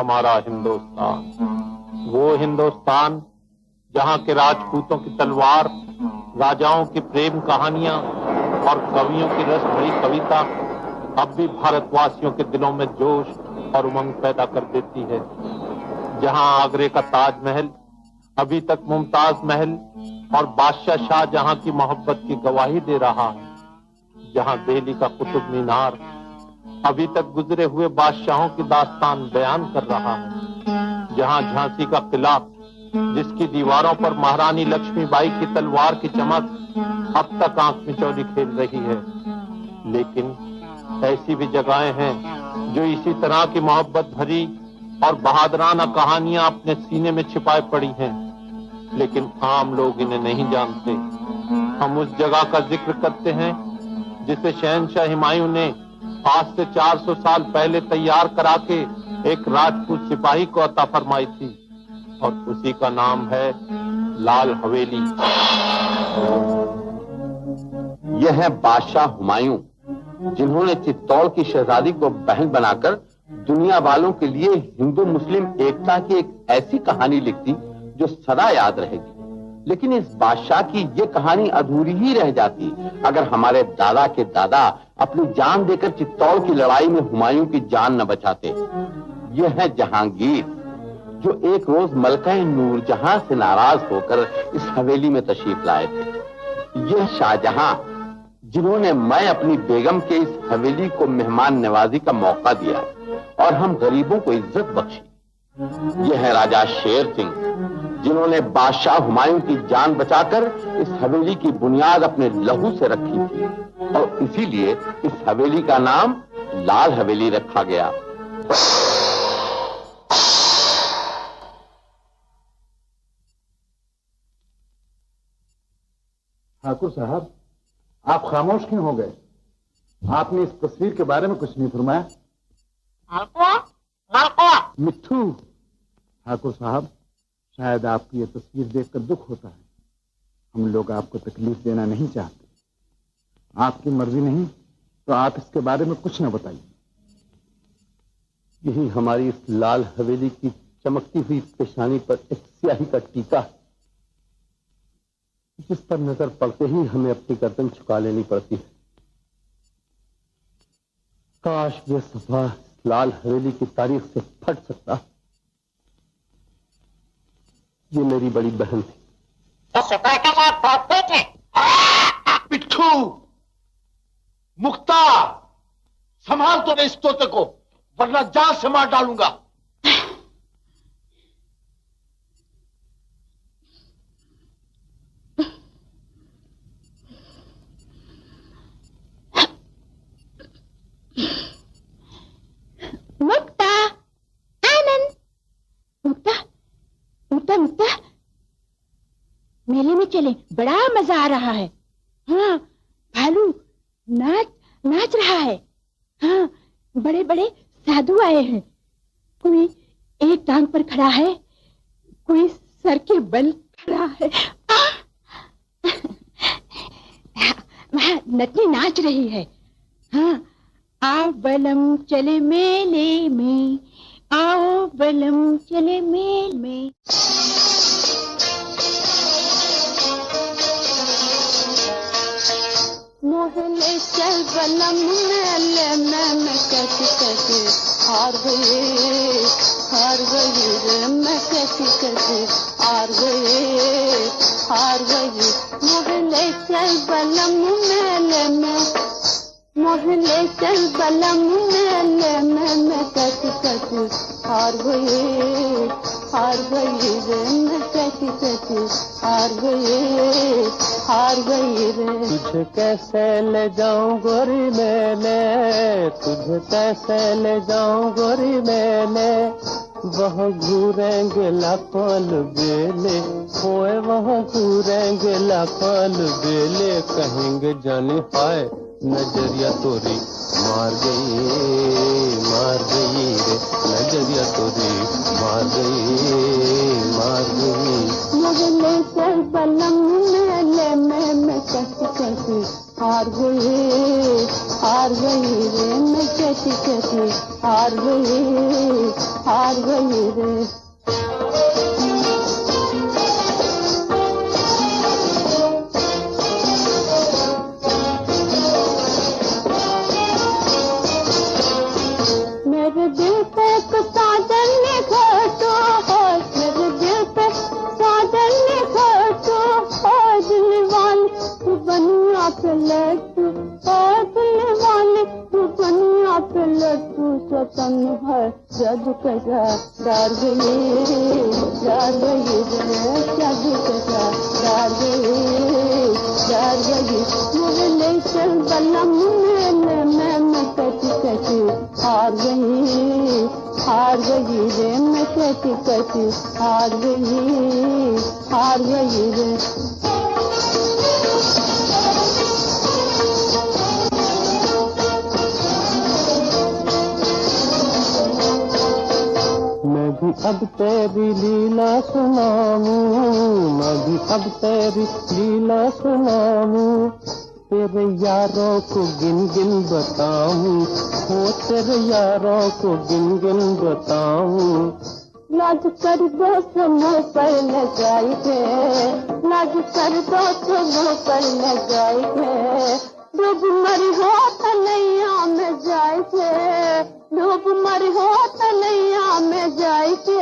हमारा हिंदुस्तान, वो हिंदुस्तान जहाँ के राजपूतों की तलवार, राजाओं की प्रेम कहानियां और कवियों की रस भरी कविता अब भी भारतवासियों के दिलों में जोश और उमंग पैदा कर देती है। जहाँ आगरे का ताजमहल अभी तक मुमताज महल और बादशाह शाहजहां की मोहब्बत की गवाही दे रहा है, जहाँ दिल्ली का कुतुब मीनार अभी तक गुजरे हुए बादशाहों की दास्तान बयान कर रहा है, जहाँ झांसी का किला जिसकी दीवारों पर महारानी लक्ष्मीबाई की तलवार की चमक अब तक आंख मिचौली खेल रही है। लेकिन ऐसी भी जगहें हैं जो इसी तरह की मोहब्बत भरी और बहादुराना कहानियां अपने सीने में छिपाए पड़ी हैं, लेकिन आम लोग इन्हें नहीं जानते। हम उस जगह का जिक्र करते हैं जिसे शहंशाह हुमायूं ने आज से 400 साल पहले तैयार करा के एक राजपूत सिपाही को अता फरमाई थी, और उसी का नाम है लाल हवेली। यह है बादशाह हुमायूं, जिन्होंने चित्तौड़ की शहजादी को बहन बनाकर दुनिया वालों के लिए हिंदू मुस्लिम एकता की एक ऐसी कहानी लिख दी जो सदा याद रहेगी। लेकिन इस बादशाह की ये कहानी अधूरी ही रह जाती अगर हमारे दादा के दादा अपनी जान देकर चित्तौड़ की लड़ाई में हुमायूं की जान न बचाते। यह है जहांगीर, जो एक रोज मलका नूरजहां से नाराज होकर इस हवेली में तशरीफ लाए थे। यह शाहजहां, जिन्होंने मैं अपनी बेगम के इस हवेली को मेहमान नवाजी का मौका दिया और हम गरीबों को इज्जत बख्शी। यह है राजा शेर सिंह, जिन्होंने बादशाह हुमायूं की जान बचाकर इस हवेली की बुनियाद अपने लहू से रखी थी, और इसीलिए इस हवेली का नाम लाल हवेली रखा गया। ठाकुर साहब, आप खामोश क्यों हो गए? आपने इस तस्वीर के बारे में कुछ नहीं फरमाया। मिट्ठू, ठाकुर साहब, शायद आपकी ये तस्वीर देखकर दुख होता है। हम लोग आपको तकलीफ देना नहीं चाहते। आपकी मर्जी नहीं तो आप इसके बारे में कुछ न बताइए। यही हमारी इस लाल हवेली की चमकती हुई पेशानी पर एक स्याही का टीका है, जिस पर नजर पड़ते ही हमें अपनी गर्दन झुका लेनी पड़ती है। काश ये सफा लाल हवेली की तारीख से फट सकता। ये मेरी बड़ी बहन थी। पिट्ठू, मुख्तार, संभाल तो इस तोते को, वरना जान से मार डालूंगा। मुक्ता, आनंद, मुक्ता, मुक्ता, मुक्ता, मेले में चले, बड़ा मजा आ रहा है। हाँ, भालू नाच रहा है। हाँ, बड़े बड़े साधु आए हैं। कोई एक टांग पर खड़ा है, कोई सर के बल खड़ा है। वहाँ नटनी नाच रही है। हाँ, आओ बलम चले मेले में, आओ बलम चले मेले में। मोहल्ले चल बलम मेले में, मैं कैसे हार गई रे, मैं कैसे हार गई। मोहल्ले चल बलम मेले में, मोहल्ले चल बलम मेले में, मैं कैसे हार गई रे, मैं कैसे हार गई रे। तुझे कैसे ले जाऊं गोरी मेले, तुझे कैसे ले जाऊं गोरी मेले, वहाँ घूरेंगे लापल बेले, होए वहाँ घूरेंगे लापल बेले, कहेंगे जाने हाय नजरिया तोरी मार गई रे, नजरिया तोरी मार गई। मोहल्ले चल बलम मेले में, मैं कैसे हार गई रे, मैं कैसे हार गई। हार गई रे। मेरे दिल पे कुछ साजन लिखो तो, मेरे दिल पे साजन लिखो तो, दिल वाले तू बनिया पे लट्टू, दिल वाले तू बनिया पे लट्टू, स्वतन है जग कजा डार गई रे, जग कजा डार गई, मेरे ले चल बलम मैं कैसी हार गई रे, मैं कैसी हार गई रे। मैं भी अब तेरी लीला सुनाऊं, मैं भी अब तेरी लीला सुनाऊं, तेरे यारों को गिन गिन बताऊं, हो तेरे यारों को गिन गिन बताऊं। लाज कर दो सुनो पर लगाई थे, लाज कर दो सुनो पर लगाई थे, डूब मरी हो तनैया में जाए थे, डूब मरी हो तनैया में जाए थे।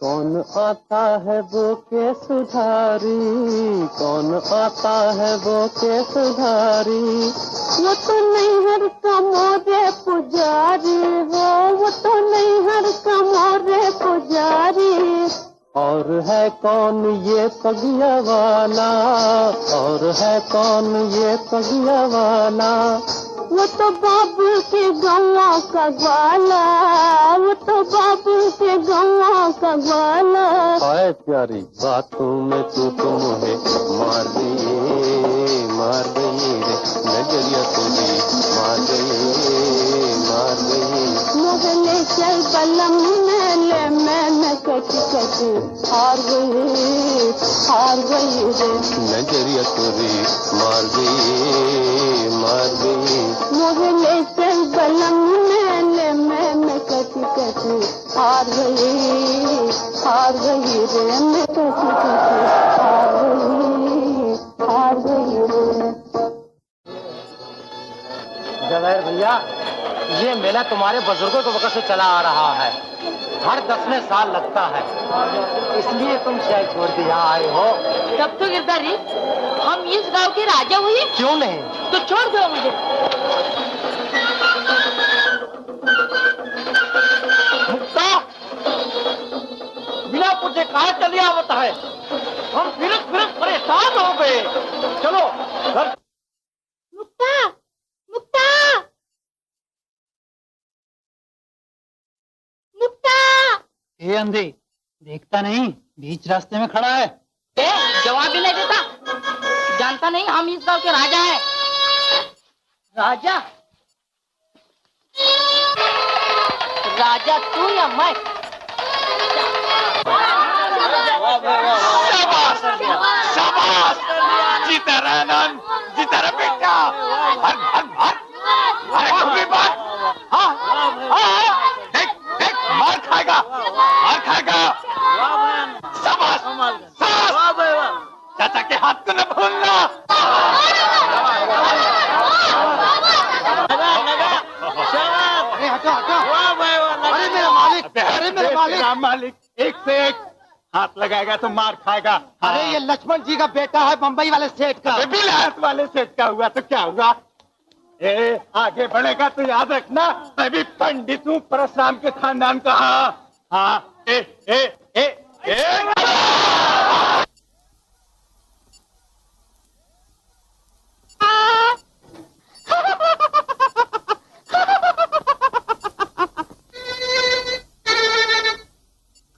कौन आता है वो के सुधारी, कौन आता है वो के सुधारी, वो तो नहीं हर का मोरे पुजारी हो, वो तो नहीं हर का मोरे पुजारी। और है कौन ये पगिया वाला, और है कौन ये पगिया वाला, वो तो बाबू के गौवा का ग्वाला, वो तो बाबू के गौवा का ग्वाला। हाय प्यारी बातों में तू तो मुझे मार गई रे, नजरिया तुझे मार गई। मुझे ले चल बलम मैं कैसी हार गई रे, नजरिया तुझे मार गई। मुझे ले चल बलम मैं कैसी हार गई रे, मैं कैसी हार गई रे। जवाहर भैया, ये मेला तुम्हारे बुजुर्गों के वक्त से चला आ रहा है, हर 10वें साल लगता है, इसलिए तुम शहर छोड़ के यहाँ आए हो। तब तो गिरधारी हम इस गांव के राजा हुए। क्यों नहीं? तो छोड़ दो मुझे। मुक्ता, बिना पूछे कहाँ चली आवत है? हम फिर परेशान हो गए। चलो घर। मुक्ता, मुक्ता, मुक्ता। ये अंधी देखता नहीं, बीच रास्ते में खड़ा है। जवाब भी नहीं देता, जानता नहीं हम इस गांव के राजा हैं। राजा? राजा तू या मैं? शाबाश, जीता रहा नंद, जीता रहा बेटा। अरे बात, देख मार खाएगा। शाबाश, चाचा के हाथ को न भूलना। अरे मेरा मालिक एक से एक हाथ लगाएगा तो मार खाएगा। अरे ये लक्ष्मण जी का बेटा है, बम्बई वाले सेठ का। बिलायत वाले सेठ का हुआ तो क्या हुआ? आगे बढ़ेगा तो याद रखना, मैं भी पंडित हूँ, परशुराम के खानदान का। हाँ,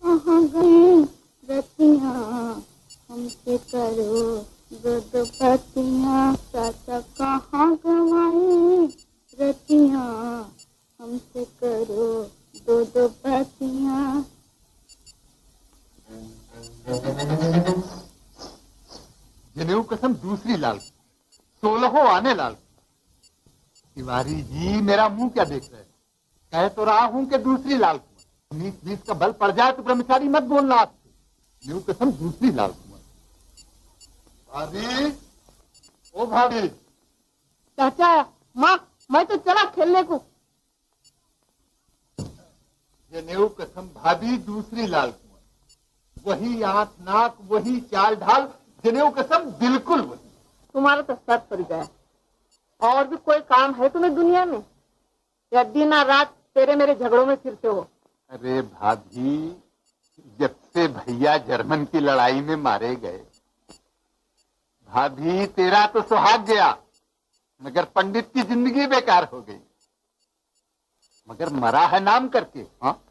कहाँ गई रतियाँ हमसे करो दो पतियाँ, चाचा कहाँ गवाई रतियाँ हमसे करो दो पतियाँ। जनेऊ कसम दूसरी लाल, 16 आने लाल। तिवारी जी मेरा मुंह क्या देख रहे हैं? कह तो रहा हूं कि दूसरी लाल। नीच नीच का बल पड़ जाए तो ब्रह्मचारी मत बोलना आपसे। यूं कसम दूसरी लाल कुंवर। भाभी, ओ भाभी। चाचा, माँ, मैं तो चला खेलने को। जनेऊ कसम भाभी, दूसरी लाल कुंवर। वही आंख नाक, वही चाल ढाल, जनेऊ कसम बिल्कुल वही। तुम्हारा तो सर पड़ गया। और भी कोई काम है तुम्हें दुनिया में, या दिन और रात तेरे मेरे झगड़ों में फिरते हो? अरे भाभी, जब से भैया जर्मन की लड़ाई में मारे गए, भाभी तेरा तो सुहाग गया, मगर पंडित की जिंदगी बेकार हो गई। मगर मरा है नाम करके। हाँ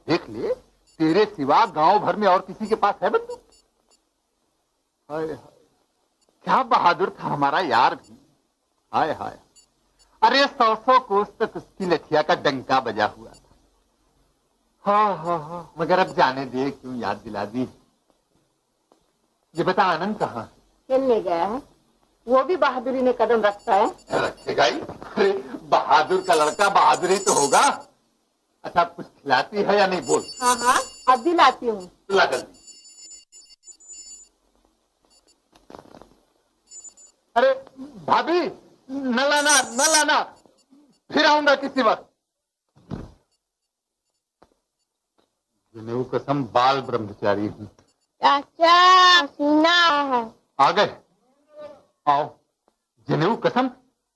देख ले, तेरे सिवा गांव भर में और किसी के पास है बंदूक? हाय हाय, क्या बहादुर था हमारा यार भी। हाय हाय, अरे 100 कोस तक उसकी लठिया का डंका बजा हुआ था। हाँ हाँ हाँ, मगर अब जाने दे, क्यों याद दिला दी। ये बता, आनंद कहाँ है? खेलने गया है। वो भी बहादुरी में कदम रखता है। रखेगा ही। अरे बहादुर का लड़का बहादुर ही तो होगा। अच्छा, कुछ खिलाती है या नहीं बोल? हाँ हाँ, अब भी लाती हूँ। ला जल्दी। अरे भाभी, न लाना न लाना, फिर आऊंगा किसी वक्त। जनेऊ कसम बाल ब्रह्मचारी हूँ। चाचा, सीना है। आ गए? आओ। जनेऊ कसम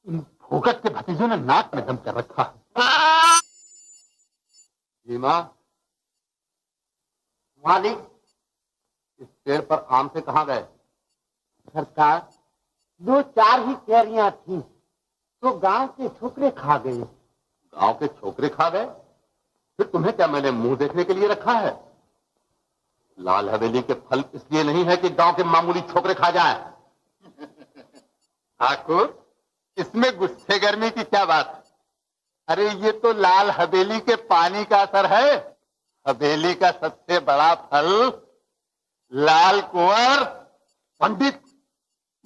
इन फोकट के भतीजों ने नाक में दम कर रखा है। जी माँ। मालिक, इस पेड़ पर आम से कहाँ गए? सरकार, 2-4 ही कैरियां थी तो गांव के छोकरे खा गए। गांव के छोकरे खा गए? फिर तुम्हें क्या मैंने मुंह देखने के लिए रखा है? लाल हवेली के फल इसलिए नहीं है कि गांव के मामूली छोकरे खा जाएं। ठाकुर, इसमें गुस्से गर्मी की क्या बात है? अरे ये तो लाल हवेली के पानी का असर है। हवेली का सबसे बड़ा फल लाल कुंवर। पंडित,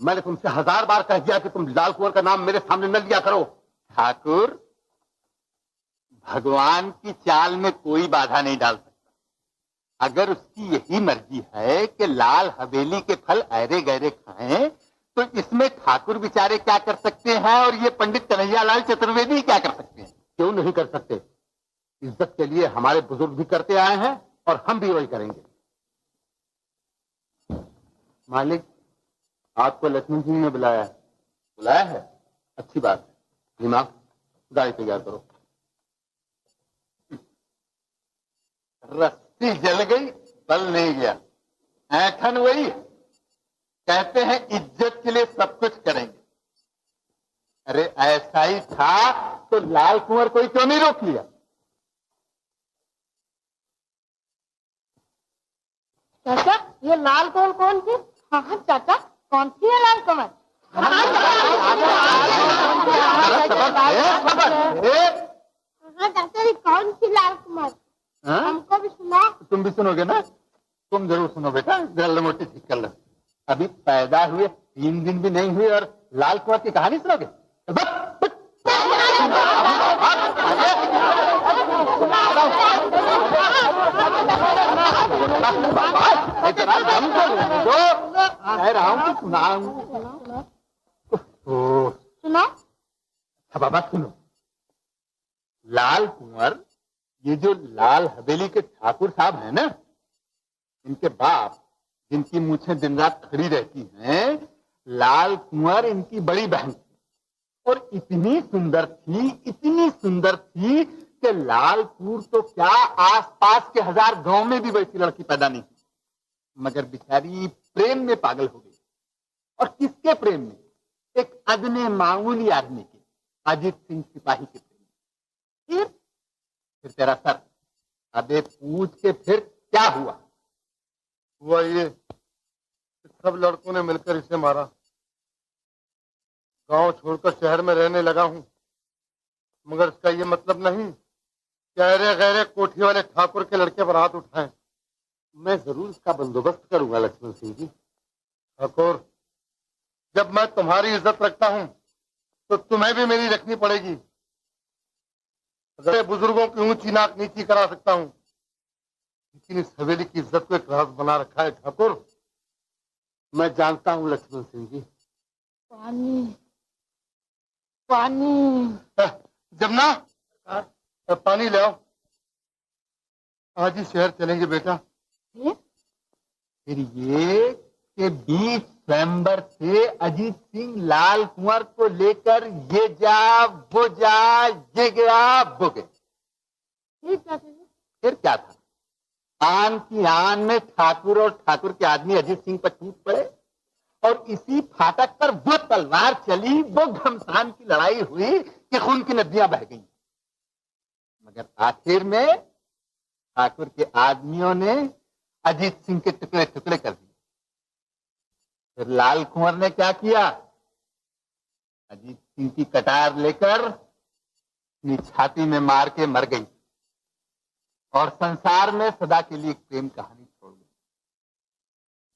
मैंने तुमसे 1000 बार कह दिया कि तुम लाल कुंवर का नाम मेरे सामने न लिया करो। ठाकुर, भगवान की चाल में कोई बाधा नहीं डाल सकता। अगर उसकी यही मर्जी है कि लाल हवेली के फल ऐरे गहरे खाएं, तो इसमें ठाकुर बेचारे क्या कर सकते हैं और ये पंडित कन्हैयालाल चतुर्वेदी क्या कर सकते हैं? क्यों नहीं कर सकते? इज्जत के लिए हमारे बुजुर्ग भी करते आए हैं और हम भी वही करेंगे। मालिक, आपको लक्ष्मण सिंह ने बुलाया है। बुलाया है? अच्छी बात है। दिमाग, गाड़ी तैयार करो। रस्सी जल गई, बल नहीं गया। ऐठन वही। कहते हैं इज्जत के लिए सब कुछ करेंगे। अरे ऐसा ही था तो लाल कुंवर कोई क्यों नहीं रोक लिया? चाचा, ये लाल कमल कौन थी? हाँ हाँ चाचा, कौन थी ये लाल कमल? हाँ चाचा, ये कौन थी लाल कमल? हमको भी सुना। तुम भी सुनोगे ना? तुम जरूर सुनो बेटा, जरा मोटी ठीक कर लो। अभी पैदा हुए 3 दिन भी नहीं हुए और लाल कुंवर की कहानी सुनोगे? कह रहा हूँ कि सुना। बाबा सुनो, लाल कुंवर, ये जो लाल हवेली के ठाकुर साहब हैं ना, इनके बाप, जिनकी मूछें दिन रात खड़ी रहती हैं, लाल कुंवर इनकी बड़ी बहन और इतनी सुंदर थी कि लालपुर तो क्या आसपास के 1000 गांव में भी वैसी लड़की पैदा नहीं, मगर बेचारी प्रेम में पागल हो गई। और किसके प्रेम में? एक अदने मामूली आदमी के, अजीत सिंह सिपाही के प्रेम। फिर तेरा सर। अबे पूछ के फिर क्या हुआ? हुआ ये, सब लड़कों ने मिलकर इसे मारा। गांव छोड़कर शहर में रहने लगा हूं, मगर इसका ये मतलब नहीं कि अरे गहरे कोठी वाले ठाकुर के लड़के पर हाथ उठाएं। मैं जरूर इसका बंदोबस्त करूंगा लक्ष्मण सिंह जी। ठाकुर, जब मैं तुम्हारी इज्जत रखता हूं तो तुम्हें भी मेरी रखनी पड़ेगी। अगर बुजुर्गों की ऊंची नाक नीची करा सकता हूं लेकिन इस हवेली की इज्जत को एक राज बना रखा है ठाकुर। मैं जानता हूँ लक्ष्मण सिंह जी। पानी पानी। जमुना, पानी ले आओ। आज ही शहर चलेंगे बेटा। फिर ये कि 20 स्वयंवर से अजीत सिंह लाल कुंवर को लेकर ये जा वो जा, ये गया वो गए। फिर क्या था? आन की आन में ठाकुर और ठाकुर के आदमी अजीत सिंह पर टूट पड़े और इसी फाटक पर वो तलवार चली, वो घमसान की लड़ाई हुई कि खून की नदियां बह गईं। मगर आखिर में ठाकुर के आदमियों ने अजीत सिंह के टुकड़े टुकड़े कर दिए। फिर लाल कुंवर ने क्या किया? अजीत सिंह की कटार लेकर अपनी छाती में मार के मर गई और संसार में सदा के लिए एक प्रेम कहानी छोड़ गई।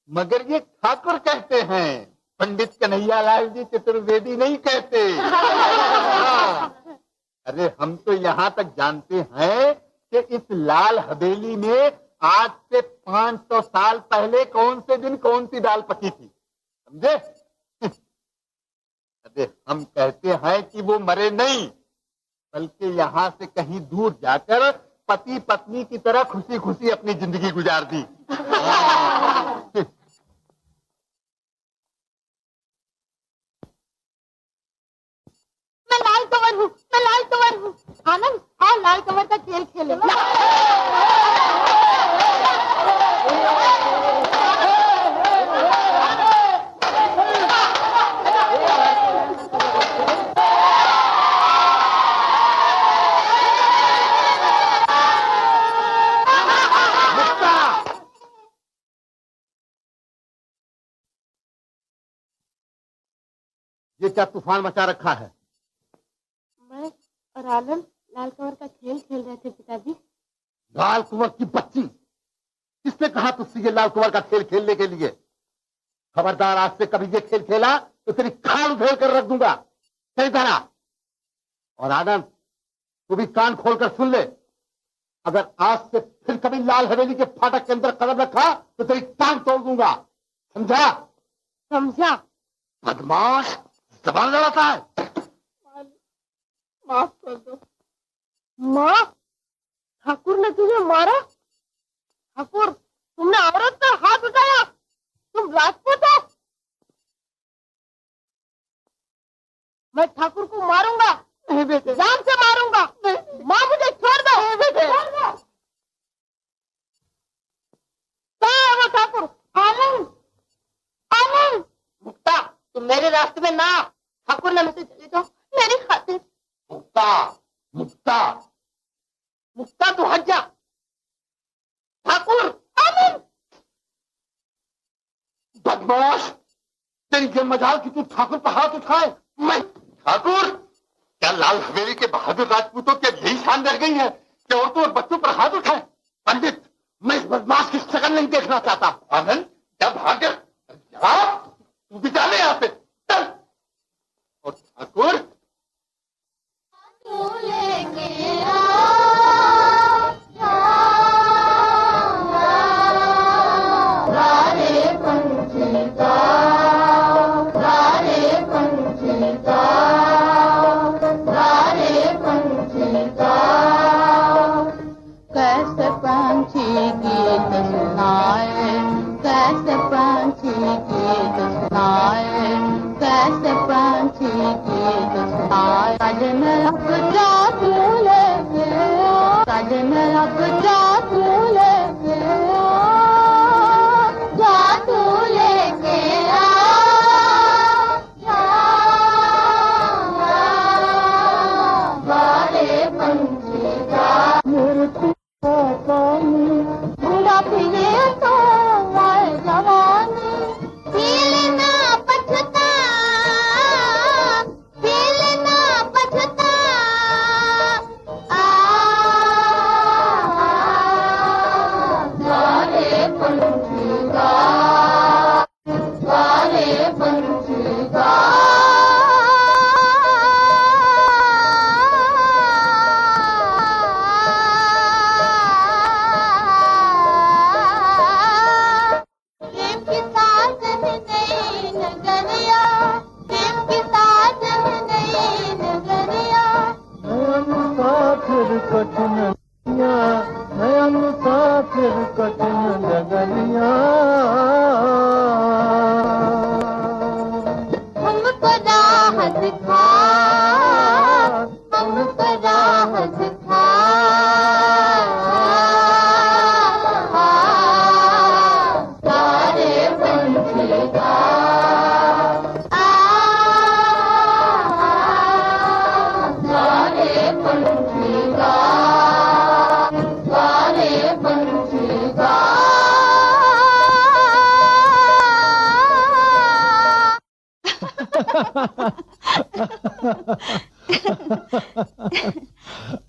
मगर ये ठाकुर कहते हैं, पंडित कन्हैयालाल जी चतुर्वेदी नहीं कहते। अरे हम तो यहां तक जानते हैं कि इस लाल हवेली में आज से 500 साल पहले कौन से दिन कौन सी दाल पकी थी, समझे? अरे हम कहते हैं कि वो मरे नहीं, बल्कि यहां से कहीं दूर जाकर पति पत्नी की तरह खुशी खुशी अपनी जिंदगी गुजार दी। मैं लाल कंवर हूँ, मैं लाल कंवर हूँ। आनंद, आओ लाल कंवर का खेल खेले। ये क्या तूफान मचा रखा है? मैं और आनंद लाल कंवर का खेल खेल रहे थे पिताजी। लाल कुंवर की बच्ची, किसने कहा तुझसे ये लाल कुंवर का खेल खेलने के लिए? खबरदार, आज से कभी ये खेल खेला तो तेरी खाल उधेड़ कर रख दूंगा। सही तरह। और आनंद, तू भी कान खोलकर सुन ले, अगर आज से फिर कभी लाल हवेली के फाटक के अंदर कदम रखा तो तेरी टांग तोड़ दूंगा, समझा? समझा। बदमाश, जबान लड़ाता है। माफ कर दो। माँ, ठाकुर ने तुझे मारा? ठाकुर, तुमने औरत पर हाथ उठाया? तुम राजपूत हो? मैं ठाकुर को मारूंगा। नहीं बेटे, जान से मारूंगा। नहीं। माँ, मुझे छोड़ दो। नहीं बेटे, छोड़ दो। कहाँ है वो ठाकुर? आनंद, आनंद। मुक्ता, तुम मेरे रास्ते में ना। ठाकुर ने मुझे चले जाओ मेरी खातिर। मुक्ता, मुक्ता, मुक्ता, तू हट जा। ठाकुर, आनंद। बदमाश, तेरी ये मजाल कि तू ठाकुर पर हाथ उठाए। मैं ठाकुर? क्या लाल हवेली के बहादुर राजपूतों के यही शान रह गई है कि औरतों और बच्चों पर हाथ उठाए? पंडित, मैं इस बदमाश की शक्ल नहीं देखना चाहता। आनंद, जब भागर तू भी जाने यहाँ से, चल। और ठाकुर, कैसे पंछी गीत सुनाए, कैसे पंछी गीत सुनाए, कैसे पंछी गीत सुनाए। आज मैं अपना झूले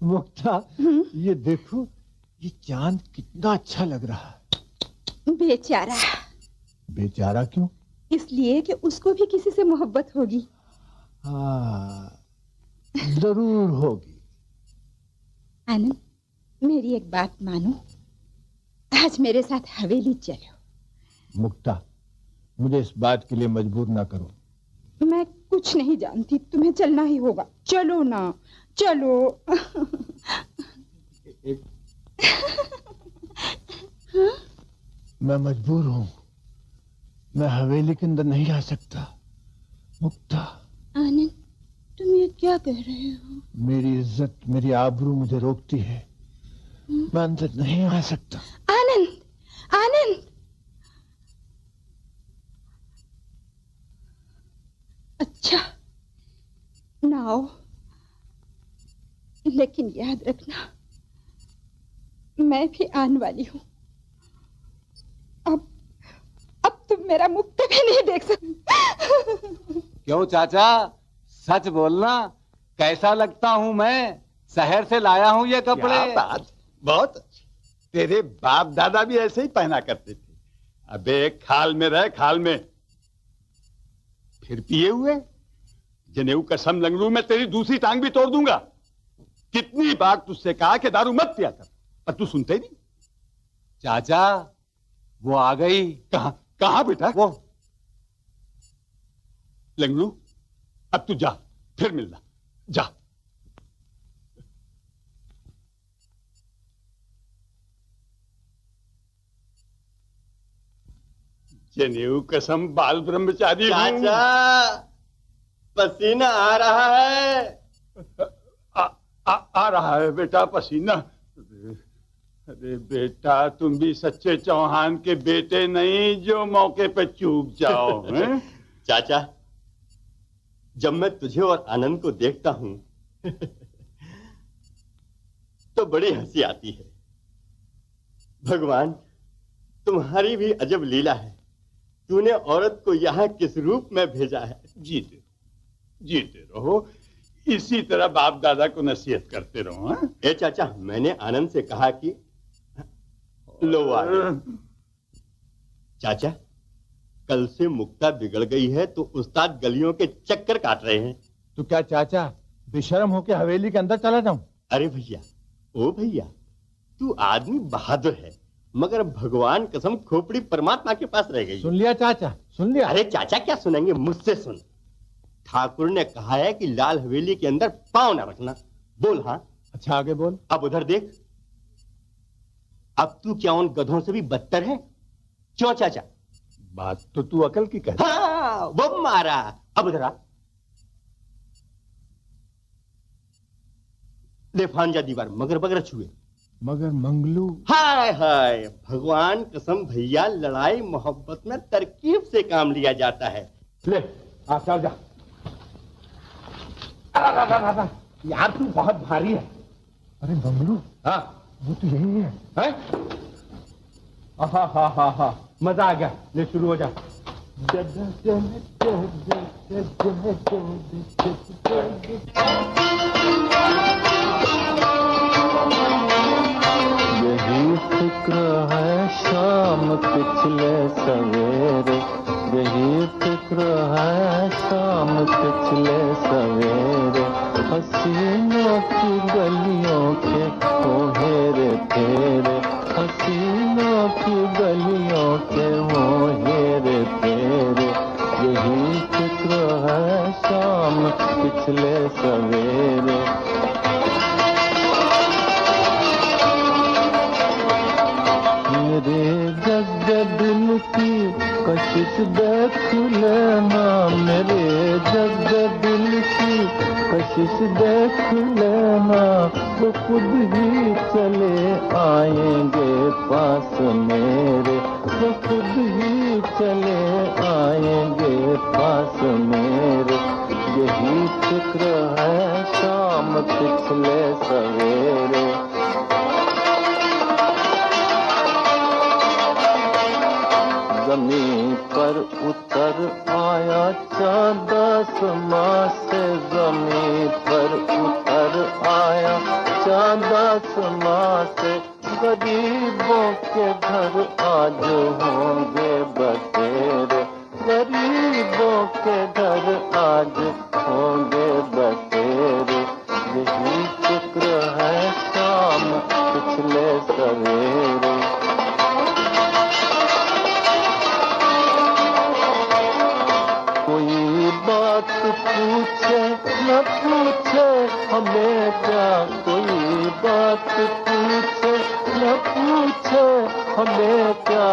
मुक्ता, ये देखो, ये चांद कितना अच्छा लग रहा है। बेचारा। बेचारा क्यों? इसलिए कि उसको भी किसी से मोहब्बत होगी। हाँ, जरूर होगी। आनंद, मेरी एक बात मानो, आज मेरे साथ हवेली चलो। मुक्ता, मुझे इस बात के लिए मजबूर ना करो। मैं कुछ नहीं जानती, तुम्हें चलना ही होगा। चलो ना, चलो। मैं मजबूर हूँ, मैं हवेली के अंदर नहीं आ सकता। मुक्ता। आनंद, तुम ये क्या कह रहे हो? मेरी इज्जत, मेरी आबरू मुझे रोकती है। मैं अंदर नहीं आ सकता। आनंद, आनंद। अच्छा, ना आओ, लेकिन याद रखना, मैं भी आने वाली हूँ। अब तुम मेरा मुख कभी नहीं देख सकते। क्यों चाचा, सच बोलना, कैसा लगता हूँ मैं? शहर से लाया हूँ ये कपड़े। क्या बात, बहुत अच्छे। तेरे बाप दादा भी ऐसे ही पहना करते थे। अबे खाल में रह, खाल में। फिर पिए हुए? जनेऊ कसम लंगड़ू, मैं तेरी दूसरी टांग भी तोड़ दूंगा। कितनी बार तुझसे कहा कि दारू मत पिया कर, पर तू सुनते नहीं। चाचा, वो आ गई। कहाँ बेटा? वो लंगड़ू, अब तू जा, फिर मिलना, जा। जनेऊ कसम बाल ब्रह्मचारी। चाचा, पसीना आ रहा है। आ रहा है बेटा पसीना। अरे बेटा, तुम भी सच्चे चौहान के बेटे नहीं जो मौके पे चूक जाओ। हैं? चाचा, जब मैं तुझे और आनंद को देखता हूं तो बड़ी हंसी आती है। भगवान, तुम्हारी भी अजब लीला है। तूने औरत को यहाँ किस रूप में भेजा है। जीते रहो, इसी तरह बाप दादा को नसीहत करते रहो। हाँ? ए चाचा, मैंने आनंद से कहा कि लो आ गए। चाचा, कल से मुक्ता बिगड़ गई है तो उस्ताद गलियों के चक्कर काट रहे हैं। तो क्या चाचा, बेशर्म होके हवेली के अंदर चला जाऊं? अरे भैया, ओ भैया, तू आदमी बहादुर है, मगर भगवान कसम खोपड़ी परमात्मा के पास रह गई। सुन लिया चाचा, सुन लिया। अरे चाचा क्या सुनेंगे, मुझसे सुन। ठाकुर ने कहा है कि लाल हवेली के अंदर पांव न रखना। बोल हाँ। अच्छा, आगे बोल। अब उधर देख, अब तू क्या उन गधों से भी बदतर है? क्यों चाचा? बात तो तू अकल की कह। हाँ, वो मारा। अब उधर आ, ले फांजा दीवार, मगर बगर छुए। मगर मंगलू। हाय हाय, भगवान कसम भैया, लड़ाई मोहब्बत में तरकीब से काम लिया जाता है। ले आ, चल जा। यार तू बहुत भारी है। अरे मंगलू, हाँ वो तो यही है। हाँ, मजा आ गया। ले शुरू हो जा। यही फिक्र है शाम पिछले सवेरे, यही फिक्र है शाम पिछले सवेरे, हसीनों की गलियों के वो हेरे फेरे, हसीनों की गलियों के वो हेरे फेरे, यही फिक्र है शाम पिछले सवेरे। मेरे जग दिल की कशिश देख लेना, मेरे जग दिल की कशिश देख लेना, वो खुद ही चले आएंगे पास मेरे, वो खुद ही चले आएंगे पास मेरे, यही फिक्र है शाम पिछले सवेरे। जमीन पर उतर आया, चाँद आसमां से जमीन पर उतर आया, चाँद आसमां से। गरीबों के घर आज होंगे बसेरे, गरीबों के घर आज होंगे बसेरे। यही फिक्र है शाम पिछले सवेरे। कोई बात पूछे न पूछे हमें क्या, कोई बात पूछे न पूछे हमें क्या।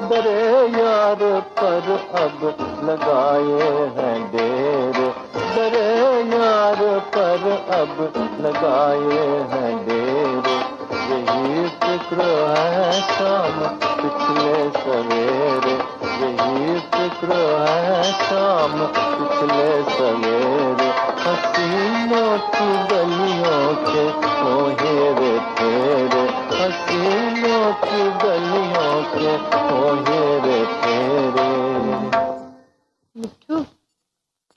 डरे यार पर अब लगाए हैं डेरे, डरे यार पर अब लगाए हैं डेरे। यही फिक्र है शाम पिछले सवेरे, यही फिक्र है शाम पिछले सवेरे। हसीनों की गलियों के ओहेरे फेरे, हसीनों की गलियों के ओहेरे फेरे। मिट्ठू,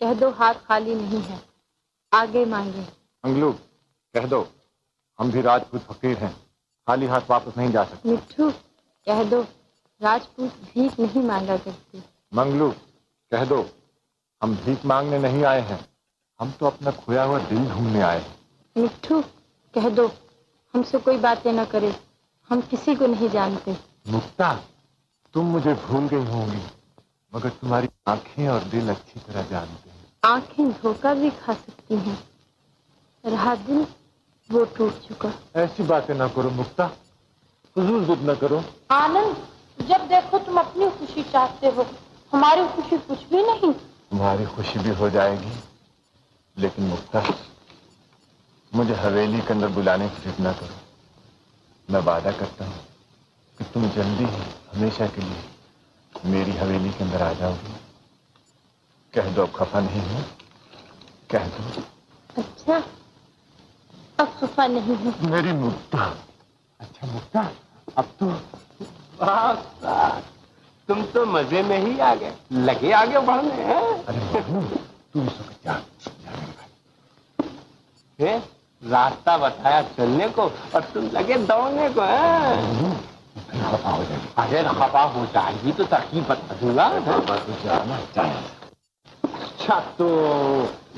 कह दो हाथ खाली नहीं है, आगे मांगे। मंगलू, कह दो हम भी राजपूत फकीर हैं, खाली हाथ वापस नहीं जा सकते। मिट्ठू, कह दो राजपूत भीख नहीं मांगा करते। मंगलू, कह दो हम भीख मांगने नहीं आए हैं, हम तो अपना खोया हुआ दिल ढूंढने आए हैं। मिट्ठू, कह दो हमसे कोई बातें न करे, हम किसी को नहीं जानते। मुक्ता, तुम मुझे भूल गई होंगी, मगर तुम्हारी आंखें और दिल अच्छी तरह जानते हैं। आंखें धोखा भी खा सकती हैं, रहा दिल वो टूट चुका। ऐसी बातें ना करो मुक्ता, फजूल जिद न करो। आनंद, जब देखो तुम अपनी खुशी चाहते हो, हमारी खुशी कुछ भी नहीं। तुम्हारी खुशी भी हो जाएगी, लेकिन मुक्ता मुझे हवेली के अंदर बुलाने की जिद न करो। मैं वादा करता हूँ कि तुम जल्दी ही हमेशा के लिए मेरी हवेली के अंदर आ जाओगी। कह दो अब खफा नहीं हूँ, कह दो। अच्छा, अब खफा नहीं हूँ। मेरी मुक्ता। अच्छा मुक्ता, अब तो तुम तो मजे में ही आ गए, लगे आगे बढ़ने हैं। अरे तुम जा रास्ता बताया चलने को और तुम लगे दौड़ने को। खफा हो जाएगी। अरे खफा हो जाएगी तो तरकीब बता दूंगा। अच्छा तो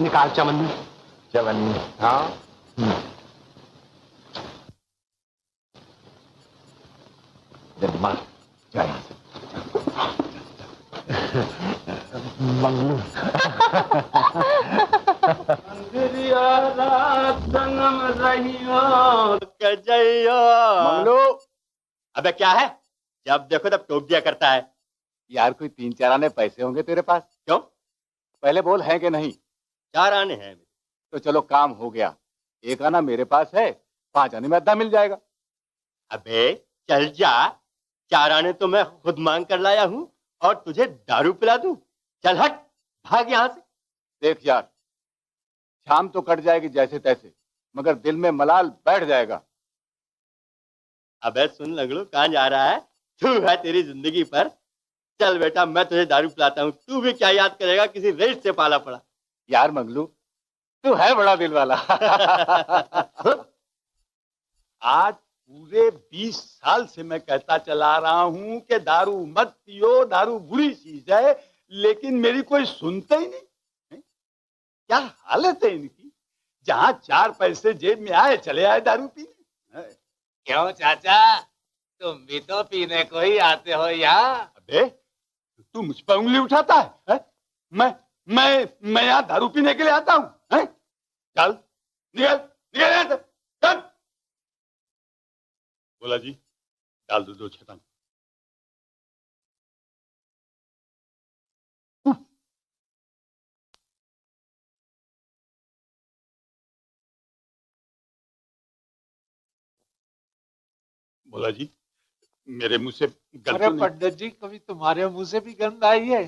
निकाल चवन्नी। चवन्नी? हाँ। मार जा यहाँ से। मंगलू मंगलू, अबे क्या है, जब देखो तब टोक दिया करता है। यार कोई 3-4 आने पैसे होंगे तेरे पास? क्यों? पहले बोल है कि नहीं? 4 आने हैं। तो चलो काम हो गया, 1 आना मेरे पास है, 5 आने में आधा मिल जाएगा। अबे चल जा, 4 आने तो मैं खुद मांग कर लाया हूँ और तुझे दारू पिला दूं। चल हट, भाग यहाँ से। देख यार, शाम तो कट जाएगी जैसे तैसे, मगर दिल में मलाल बैठ जाएगा। अबे सुन लगड़ू, कहाँ जा रहा है? तू है तेरी जिंदगी पर। चल बेटा, मैं तुझे दारू पिलाता हूँ, तू भी क्या याद करेगा, किसी रेस से पाला पड़ा। यार मंगलू, तू है बड़ा दिल वाला। आज पूरे 20 साल से मैं कहता चला रहा हूं कि दारू मत पियो, दारू बुरी चीज है, लेकिन मेरी कोई सुनता ही नहीं। क्या हालत है इनकी, जहां 4 पैसे जेब में आए चले आए दारू पीने। क्यों चाचा, तुम भी तो पीने को ही आते हो यहाँ? अबे तू मुझ पर उंगली उठाता है? मैं यहाँ दारू पीने के लिए आता हूँ? चल निकल निकल यहाँ से, चल। बोला जी, डाल दो 2 छटांग। बोला जी, मेरे मुंह से गंध। अरे पंडित जी, कभी तुम्हारे मुंह से भी गंध आई है?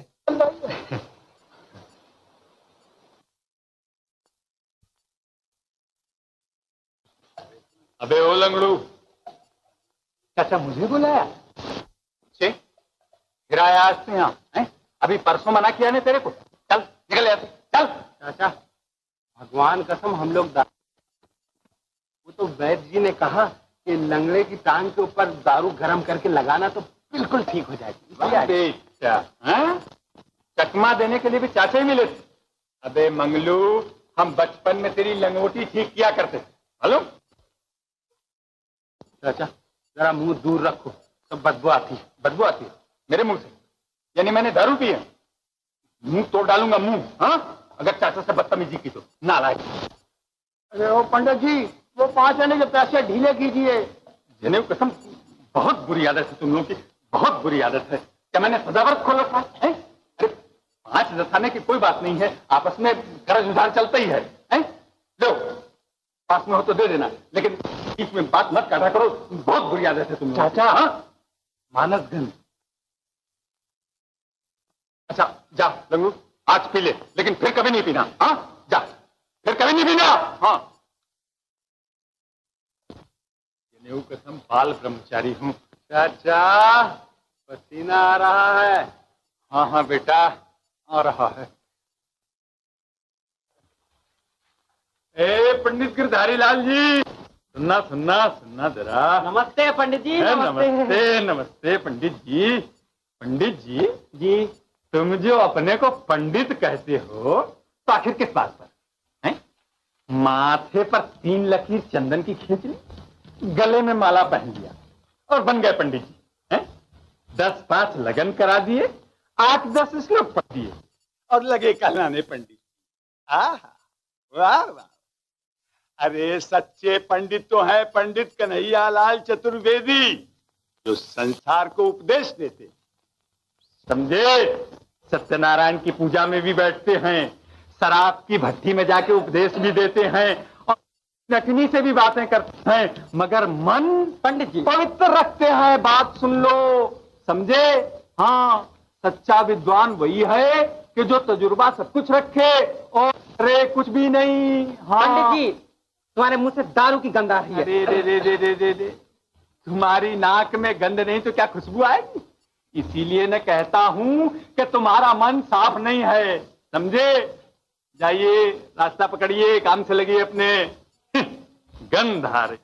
अबे ओ लंगड़ू, चाचा मुझे बुलाया? फिर आया आज से यहाँ हैं? अभी परसों मना किया ने तेरे को। चल निकल यहाँ से, चल। चाचा भगवान कसम हम लोग वो तो वैद्य जी ने कहा कि लंगड़े की टांग के ऊपर दारू गरम करके लगाना तो बिल्कुल ठीक हो जाएगी। चकमा देने के लिए भी चाचा ही मिले थे। अबे मंगलू, हम बचपन में तेरी लंगोटी ठीक किया करते थे, मालूम? चाचा जरा मुंह दूर रखो, सब बदबू आती है। बदबू आती है मेरे मुंह से? यानी मैंने दारू पी है? मुंह तोड़ डालूंगा मुंह, हाँ? अगर चाचा से बदतमीजी की तो नालायक। अरे ओ पंडित जी, वो 5 आने के पैसे ढीले कीजिए। जनेऊ कसम, बहुत बुरी आदत है तुम लोगों की, बहुत बुरी आदत है। क्या मैंने सजावट खोल रखा है? अरे 5 दसाने की कोई बात नहीं है, आपस में कर्ज उधार चलता ही है। लो पास में हो तो दे देना, लेकिन बीच में बात मत काटा करो, बहुत बुरी आदत है तुम लोगों की। चाचा, हाँ? मानसगंज। अच्छा जा लंगू, आज पी ले, लेकिन फिर कभी नहीं पीना। हाँ जा, फिर कभी नहीं पीना। हाँ जनेऊ कसम, बाल ब्रह्मचारी हूँ। चाचा पसीना आ रहा है। हाँ हाँ बेटा, आ रहा है। ए पंडित गिरधारी लाल जी, सुनना सुनना सुनना जरा। नमस्ते पंडित जी। नमस्ते नमस्ते पंडित जी। पंडित जी जी, तुम जो अपने को पंडित कहते हो तो आखिर किस बात पर हैं? माथे पर 3 लकीर चंदन की खींच ली, गले में माला पहन लिया और बन गए पंडित जी हैं? 10-5 लगन करा दिए, 8-10 श्लोक पढ़ दिए और लगे कहलाने पंडित। वाह वाह। अरे सच्चे पंडित तो है पंडित कन्हैया लाल चतुर्वेदी, जो संसार को उपदेश देते, समझे? सत्यनारायण की पूजा में भी बैठते हैं, शराब की भट्टी में जाके उपदेश भी देते हैं और नटनी से भी बातें करते हैं, मगर मन पंडित जी पवित्र रखते हैं। बात सुन लो, समझे? हाँ, सच्चा विद्वान वही है कि जो तजुर्बा सब कुछ रखे और अरे कुछ भी नहीं। हाँ पंडित जी, तुम्हारे मुंह से दारू की गंध आ रही है। दे। तुम्हारी नाक में गंध नहीं तो क्या खुशबू आएगी? इसीलिए मैं कहता हूं कि तुम्हारा मन साफ नहीं है, समझे? जाइए, रास्ता पकड़िए, काम से लगिए अपने। गंध आ रही।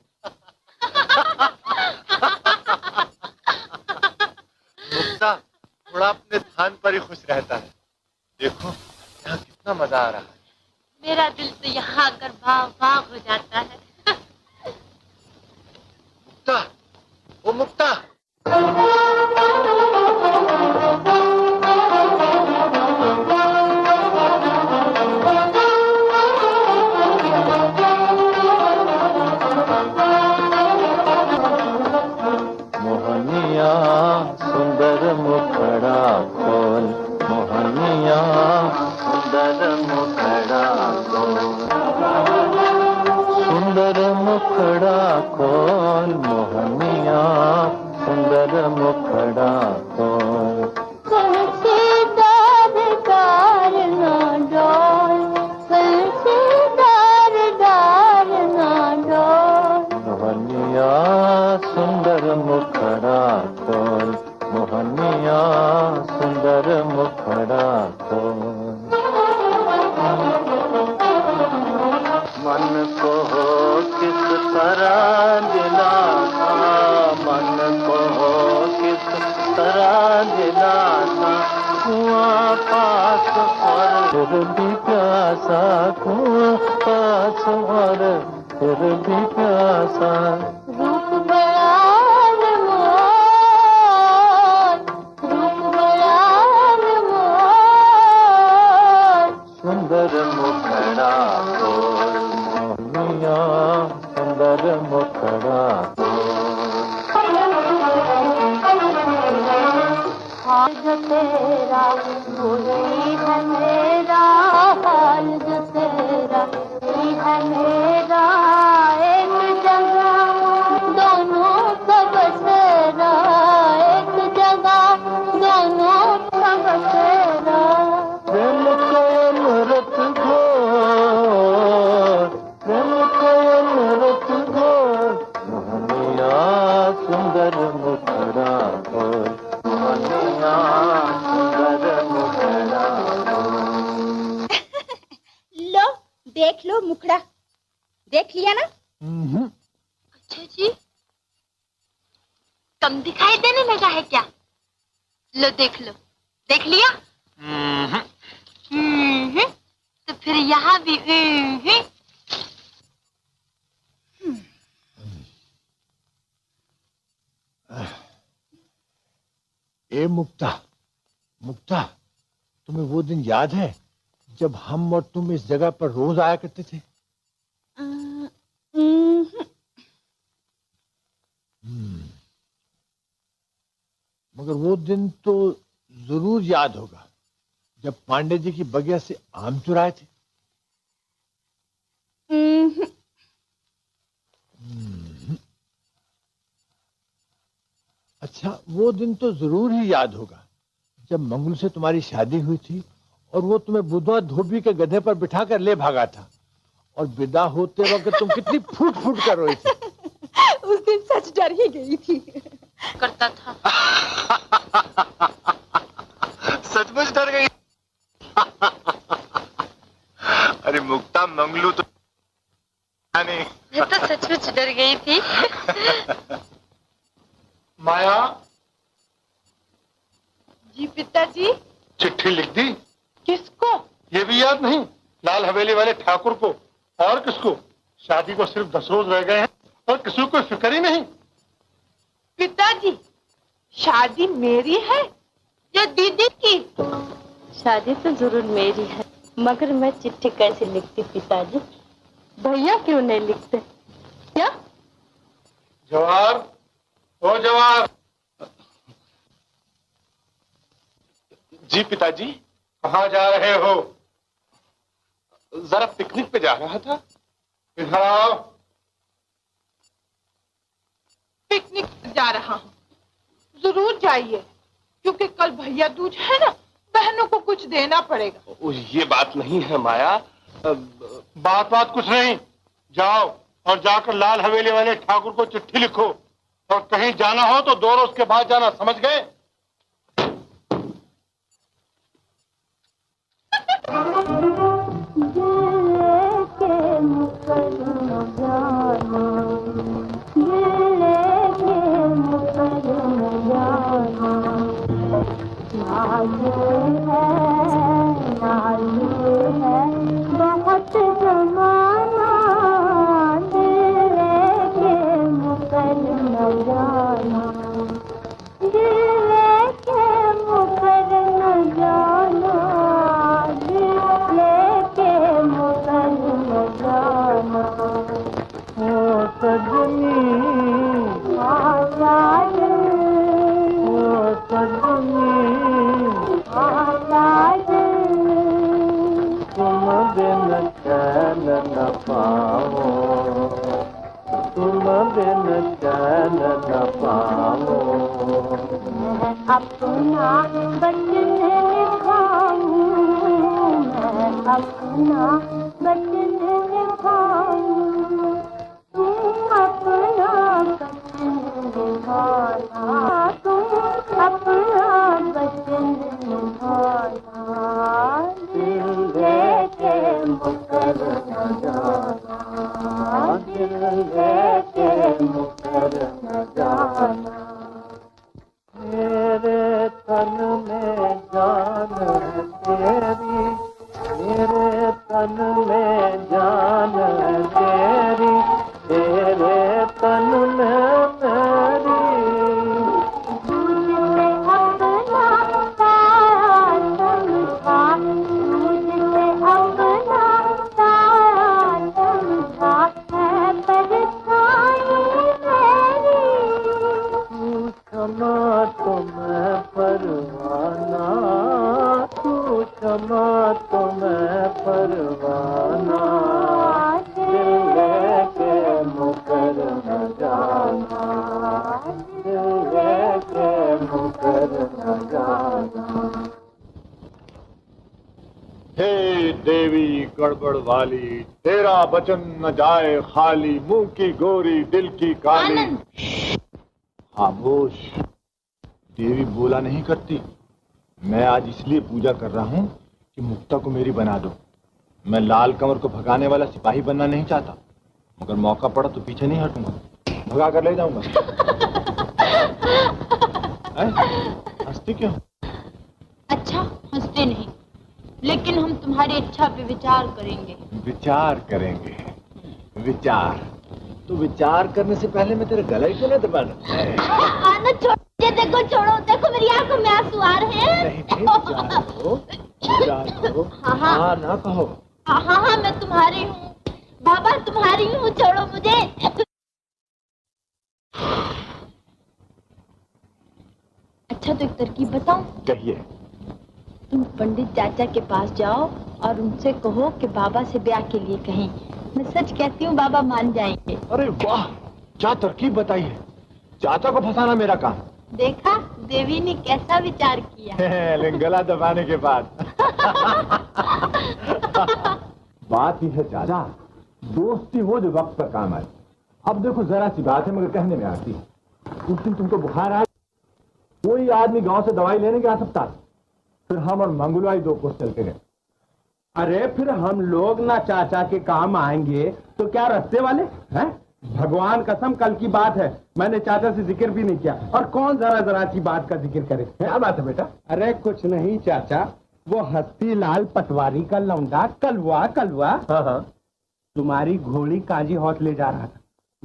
मुक्ता थोड़ा अपने स्थान पर ही खुश रहता है। देखो यहाँ कितना मजा आ रहा है। मेरा दिल तो यहाँ आकर भाव भाव हो जाता है। मुक्ता, ओ मुक्ता। मोहनिया सुंदर मुखड़ा खोल, मोहनिया सुंदर मुखड़ा खोल, सुंदर मुखड़ा खोल, मोहनिया सुंदर मुखड़ा खोल। तुलसीदार डार ना डोल, तुलसीदार डार ना डोल। मोहनिया सुंदर मुखड़ा खोल, मोहनिया सुंदर मुखड़ा खोल। मन को हो किस तरह दिलासा, मन को हो किस तरह दिलासा, कुआं पास और फिर भी प्यासा, कुआं पास और फिर भी प्यासा। रूप बड़ा अनमोल, रूप बड़ा अनमोल। सुंदर मुखड़ा खोल, मोहनिया सुंदर मुखड़ा हाल जो तेरा वही है मेरा, हाल जो तेरा वही है मेरा। एक जगह दोनों का बसेरा, एक जगह दोनों का बसेरा। प्रेम को अमृत घोर, प्रेम को अमृत घोर, मोहनिया सुंदर मुखड़ा खोल, मोहनिया मुखड़ा देख लिया ना? अच्छा जी, कम दिखाई देने लगा है क्या? लो देख लो, देख लिया? तो फिर यहाँ भी ए मुक्ता, मुक्ता, तुम्हें वो दिन याद है जब हम और तुम इस जगह पर रोज आया करते थे? मगर वो दिन तो जरूर याद होगा जब पांडे जी की बगिया से आम चुराए थे। अच्छा, वो दिन तो जरूर ही याद होगा जब मंगलू से तुम्हारी शादी हुई थी और वो तुम्हें बुधवा धोबी के गधे पर बिठा कर ले भागा था और विदा होते वक्त तुम कितनी फूट फूट कर रोई थी। उस दिन सच डर ही गई थी। करता था। सचमुच डर गई। अरे मुक्ता, मंगलू तो नहीं। मैं तो सचमुच डर गई थी। माया। जी पिताजी। चिट्ठी लिख दी? किसको? ये भी याद नहीं? लाल हवेली वाले ठाकुर को। और किसको? शादी को सिर्फ 10 रोज रह गए हैं और किसी को फिक्र ही नहीं। पिताजी, शादी मेरी है या दीदी की? शादी तो जरूर मेरी है, मगर मैं चिट्ठी कैसे लिखती पिताजी? भैया क्यों नहीं लिखते? क्या? जवाहर, ओ जवाहर। जी पिताजी। कहाँ जा रहे हो? जरा पिकनिक पे जा रहा था। इधर आओ। पिकनिक जा रहा हूँ। जरूर जाइए, क्योंकि कल भैया दूज है ना, बहनों को कुछ देना पड़ेगा। ये बात नहीं है माया। बात कुछ नहीं। जाओ और जाकर लाल हवेली वाले ठाकुर को चिट्ठी लिखो और कहीं जाना हो तो 2 रोज के बाद जाना, समझ गए? बहुत जमाना के मुकर न जाना, दिल के मुकर न जाना, दिल के मुकर न जाना। ओ सजनी आजाद, ओ सजनी आजाद, तुम बिन चैन न पाओ, तुम बिन चैन न पाओ। मैं अपना वचन निभाऊं, मैं अपना वचन निभाऊं, तुम अपना वचन निभाना, तुम अपना वचन निभाना। दिल लेके मुकर न जाना, दिल लेके मुकर न जाना। मेरे तन में जान है तेरी, मेरे तन में जान है तेरी, तेरे तन में मेरी। मुझसे अपना सारा समझा, मुझसे अपना सारा समझा, है परछाई मेरी। तू क्षमा तो मैं परवाना, तू क्षमा तो मैं परवाना। दिल लेके मुकर न जाना, दिल लेके मुकर न जाना। हे देवी गड़बड़ वाली, तेरा वचन न जाए खाली, मुंह की गोरी दिल की काली। खामोश, देवी बोला नहीं करती। मैं आज इसलिए पूजा कर रहा हूँ कि मुक्ता को मेरी बना दो। मैं लाल कंवर को भगाने वाला सिपाही बनना नहीं चाहता, मगर मौका पड़ा तो पीछे नहीं हटूंगा, भगा कर ले जाऊंगा। हंसती क्यों? अच्छा हंसते नहीं, लेकिन हम तुम्हारी इच्छा पे विचार करेंगे। विचार करेंगे? विचार तो विचार करने से पहले मैं तेरे गले क्यों नहीं दबा दूं? ना छोड़, देखो छोड़ो, देखो मेरी आंखों में आंसू आ रहे हैं। हाँ ना कहो। हाँ मैं तुम्हारी हूँ बाबा, तुम्हारी हूँ, छोड़ो मुझे। अच्छा तो एक तरकीब बताऊं? कहिए। तुम पंडित चाचा के पास जाओ और उनसे कहो कि बाबा से ब्याह के लिए कहें। मैं सच कहती हूँ बाबा मान जाएंगे। अरे वाह, क्या तरकीब बताई है। चाचा को फंसाना मेरा काम। देखा देवी ने कैसा विचार किया। गला दबाने के बाद। बात ही है चाचा, दोस्ती वो जो वक्त पर काम आए। अब देखो जरा सी बात है मगर कहने में आती है। उस दिन तुमको बुखार आया, कोई आदमी गांव से दवाई लेने गया अस्पताल, फिर हम और मंगलवाई 2 कोस चल के गए। अरे फिर हम लोग ना चाचा के काम आएंगे तो क्या रास्ते वाले हैं? भगवान कसम कल की बात है, मैंने चाचा से जिक्र भी नहीं किया, और कौन जरा सी बात का जिक्र करे। क्या बात है बेटा? अरे कुछ नहीं चाचा, वो हस्ती लाल पटवारी का लौंडा कलवा तुम्हारी घोड़ी काजी हौत ले जा रहा था,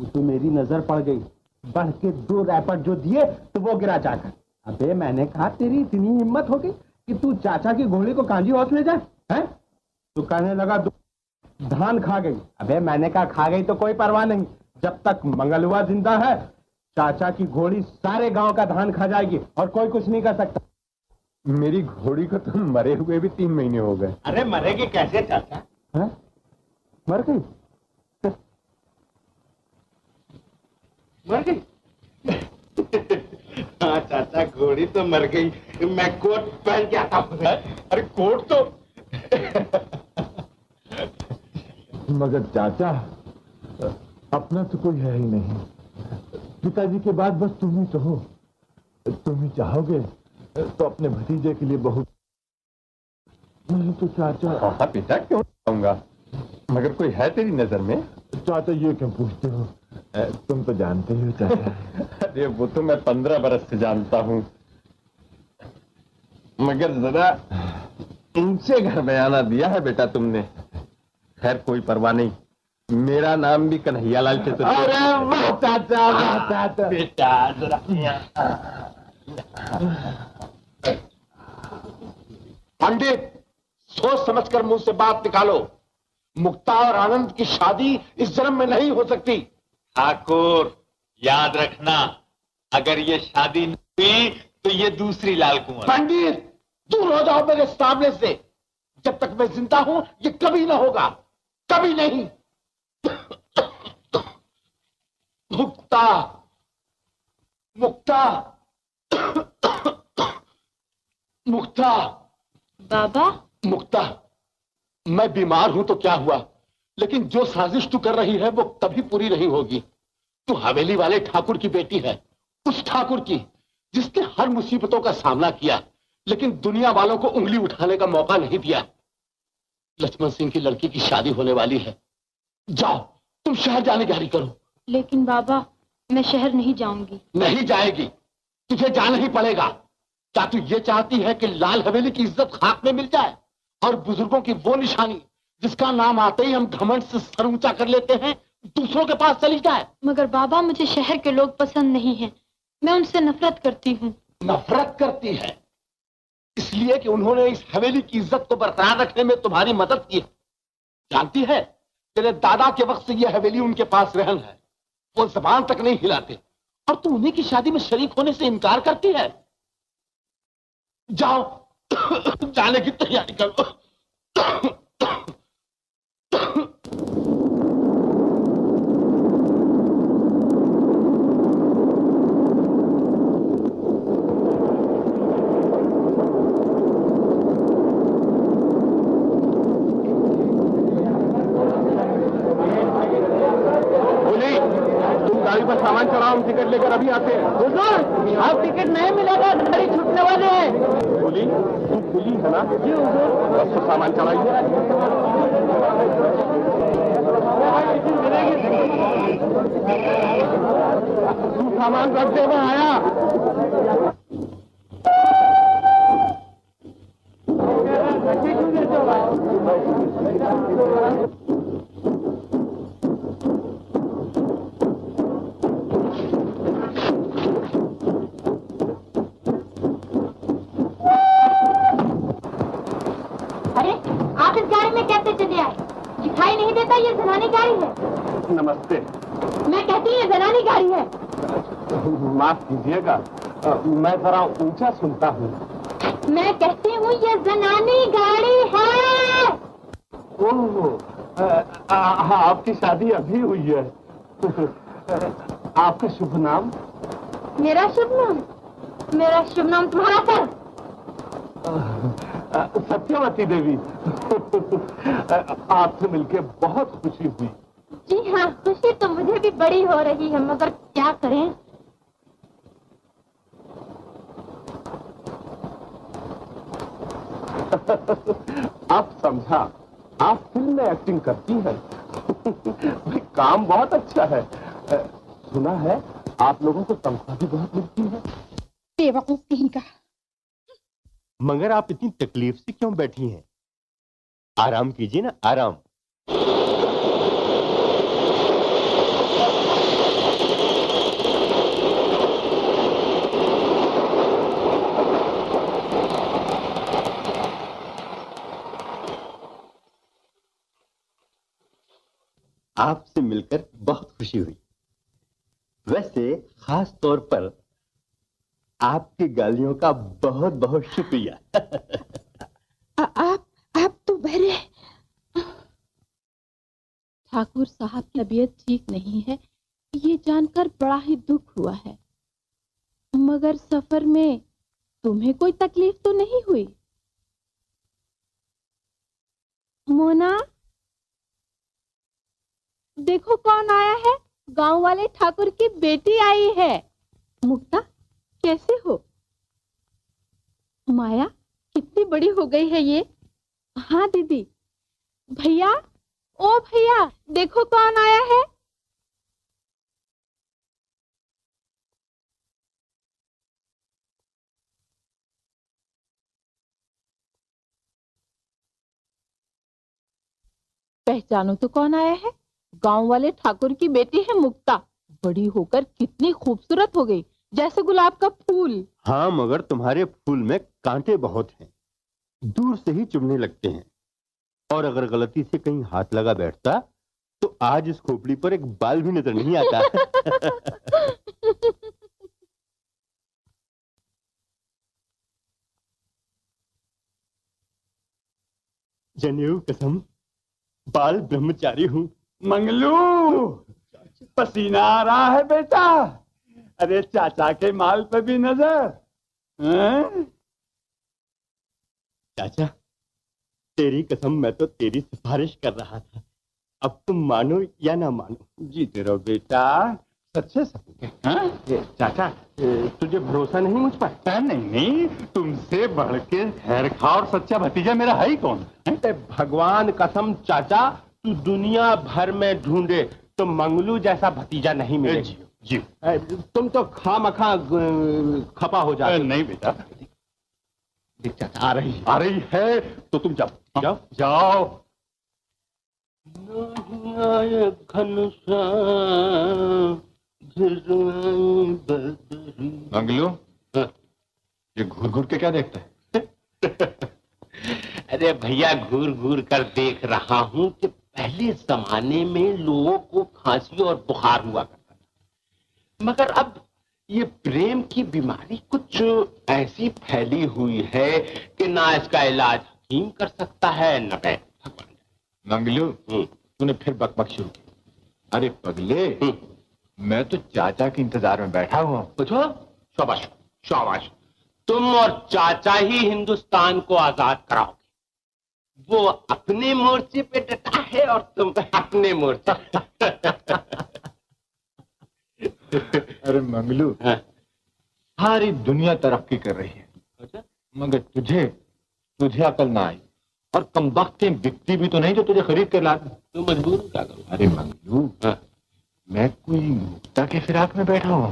तो मेरी नजर पड़ गई, बढ़ के 2 रैपट जो दिए तो वो गिरा जाकर। अबे मैंने कहा तेरी इतनी हिम्मत हो गई कि तू चाचा की घोड़ी को कांजी हौत ले जाए हैं? तो कहने लगा धान खा गई। अबे मैंने कहा खा गई तो कोई परवाह नहीं, जब तक मंगलवा जिंदा है चाचा की घोड़ी सारे गांव का धान खा जाएगी और कोई कुछ नहीं कर सकता। मेरी घोड़ी को तो मरे हुए भी 3 महीने हो गए। अरे मरेगी कैसे चाचा? है? मर गई? मर गई? हाँ चाचा घोड़ी तो मर गई, मैं कोट पहन के आता हूँ। अरे कोट तो मगर चाचा अपना तो कोई है ही नहीं, पिताजी के बाद बस तुम ही तो हो। तुम ही चाहोगे तो अपने भतीजे के लिए बहुत। नहीं तो चाचा। हाँ पिता क्यों चाहूंगा, मगर कोई है तेरी नजर में? चाचा ये क्यों पूछते हो, तुम तो जानते ही हो चाचा। अरे वो तो मैं 15 बरस से जानता हूँ, मगर जरा ऊंचे घर में आना दिया है बेटा तुमने। खैर कोई परवाह नहीं, मेरा नाम भी कन्हैयालाल चतुर्वेदी। अरे वाह चाचा, वाह चाचा। बेटा जरा पंडित सोच समझकर मुंह से बात निकालो। मुक्ता और आनंद की शादी इस जन्म में नहीं हो सकती। ठाकुर याद रखना, अगर ये शादी नहीं हुई तो ये दूसरी लाल कुंवर। पंडित दूर हो जाओ मेरे सामने से, जब तक मैं जिंदा हूं ये कभी ना होगा, कभी नहीं। मुक्ता, मुक्ता, मुक्ता। बाबा। मुक्ता, मैं बीमार हूं तो क्या हुआ, लेकिन जो साजिश तू कर रही है वो कभी पूरी नहीं होगी। तू हवेली वाले ठाकुर की बेटी है, उस ठाकुर की जिसने हर मुसीबतों का सामना किया लेकिन दुनिया वालों को उंगली उठाने का मौका नहीं दिया। लक्ष्मण सिंह की लड़की की शादी होने वाली है, जाओ तुम शहर जाने की तैयारी करो। लेकिन बाबा मैं शहर नहीं जाऊंगी। नहीं जाएगी, तुझे जाना ही पड़ेगा। क्या तू ये चाहती है कि लाल हवेली की इज्जत खाक में मिल जाए और बुजुर्गों की वो निशानी जिसका नाम आते ही हम घमंड से सर ऊंचा कर लेते हैं दूसरों के पास चली जाए? मगर बाबा मुझे शहर के लोग पसंद नहीं हैं, मैं उनसे नफरत करती हूँ। नफरत करती है इसलिए कि उन्होंने इस हवेली की इज्जत को बरकरार रखने में तुम्हारी मदद की है। जानती है तेरे दादा के वक्त से यह हवेली उनके पास रहन है, वो जबान तक नहीं हिलाते और तू उन्हीं की शादी में शरीक होने से इनकार करती है। जाओ जाने की तैयारी करो। सामान चढ़ाओ, हम टिकट लेकर अभी आते हैं। हुजूर, अब टिकट नहीं मिलेगा, गाड़ी छूटने वाले हैं। बोली खुली है ना? बस तो सामान चलाइए। तू सामान रख दे, मैं आया। अरे आप इस गाड़ी में कैसे चले आए? दिखाई नहीं देता ये जनानी गाड़ी है। नमस्ते। मैं कहती हूँ ये जनानी गाड़ी है। माफ कीजिएगा, मैं जरा ऊंचा सुनता हूँ। मैं कहती हूँ ये जनानी गाड़ी है। ओह, आपकी शादी अभी हुई है। आपका शुभ नाम? मेरा शुभ नाम? मेरा शुभ नाम तुम्हारा सर। सत्यवती देवी। आपसे मिलके बहुत खुशी हुई। जी हाँ, खुशी तो मुझे भी बड़ी हो रही है, मगर क्या करें। आप समझा, आप फिल्म में एक्टिंग करती हैं। भाई काम बहुत अच्छा है। सुना है आप लोगों को तनख्वाह भी बहुत मिलती है। बेवकूफ कहीं का। मगर आप इतनी तकलीफ से क्यों बैठी हैं? आराम कीजिए ना, आराम। आपसे मिलकर बहुत खुशी हुई। वैसे खास तौर पर आपकी गालियों का बहुत बहुत शुक्रिया। आप तो बहरे। ठाकुर साहब की तबीयत ठीक नहीं है, ये जानकर बड़ा ही दुख हुआ है। मगर सफर में तुम्हें कोई तकलीफ तो नहीं हुई? मोना, देखो कौन आया है। गांव वाले ठाकुर की बेटी आई है। मुक्ता, कैसे हो? माया, कितनी बड़ी हो गई है ये। हाँ दीदी। भैया, ओ भैया, देखो कौन आया है। पहचानो तो कौन आया है। गांव वाले ठाकुर की बेटी है मुक्ता। बड़ी होकर कितनी खूबसूरत हो गई, जैसे गुलाब का फूल। हाँ, मगर तुम्हारे फूल में कांटे बहुत हैं, दूर से ही चुभने लगते हैं। और अगर गलती से कहीं हाथ लगा बैठता तो आज इस खोपड़ी पर एक बाल भी नजर नहीं आता। जनेऊ कसम, बाल ब्रह्मचारी हूँ। मंगलू, पसीना आ रहा है बेटा। अरे चाचा के माल पे भी नजर। चाचा, तेरी कसम, मैं तो तेरी सिफारिश कर रहा था। अब तुम मानो या ना मानो। जीते रहो बेटा, सच्चे सपूत। चाचा, तुझे भरोसा नहीं मुझ पर? नहीं, तुमसे बढ़ के खैर खा और सच्चा भतीजा मेरा है ही कौन? भगवान कसम चाचा, तू दुनिया भर में ढूंढे तो मंगलू जैसा भतीजा नहीं मिलेगा। जी, तुम तो खामखा खपा हो जाते। नहीं बेटा। देख चाचा, आ रही है तो तुम जाओ। जाओ। मंगलू, ये घूर घूर के क्या देखता है? अरे भैया, घूर घूर कर देख रहा हूँ कि पहले जमाने में लोगों को खांसी और बुखार हुआ करता था, मगर अब ये प्रेम की बीमारी कुछ ऐसी फैली हुई है कि ना इसका इलाज हकीम कर सकता है न वैद्य भगवान। मंगलू, तूने फिर बकबक शुरू की। अरे पगले, मैं तो चाचा के इंतजार में बैठा हुआ हूँ। शाबाश शाबाश, तुम और चाचा ही हिंदुस्तान को आजाद कराओगे। वो अपने मोर्चे पे डटा है और तुम अपने मोर्चे। अरे मंगलू, सारी दुनिया तरक्की कर रही है, मगर तुझे तुझे अकल ना आई और कम वक्त बिकती भी तो नहीं जो तुझे खरीद कर ला दूं। तो मजबूर क्या करूं? अरे मंगलू, मैं कोई मुक्ता के फिराक में बैठा हूँ?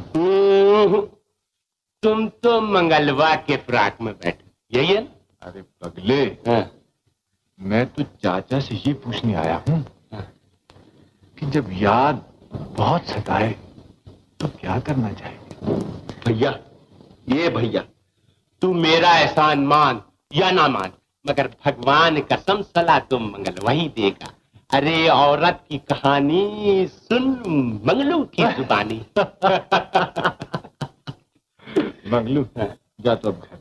तुम तो मंगलवा के फिराक में बैठे, यही है ना? अरे पगले, मैं तो चाचा से ये पूछने आया हूँ कि जब याद बहुत सताए तो क्या करना चाहिए? भैया, ये भैया, तू मेरा एहसान मान या ना मान, मगर भगवान कसम सलाह तो मंगलवा ही देगा। अरे औरत की कहानी सुन मंगलू की जुबानी। मंगलू, जा तो अब घर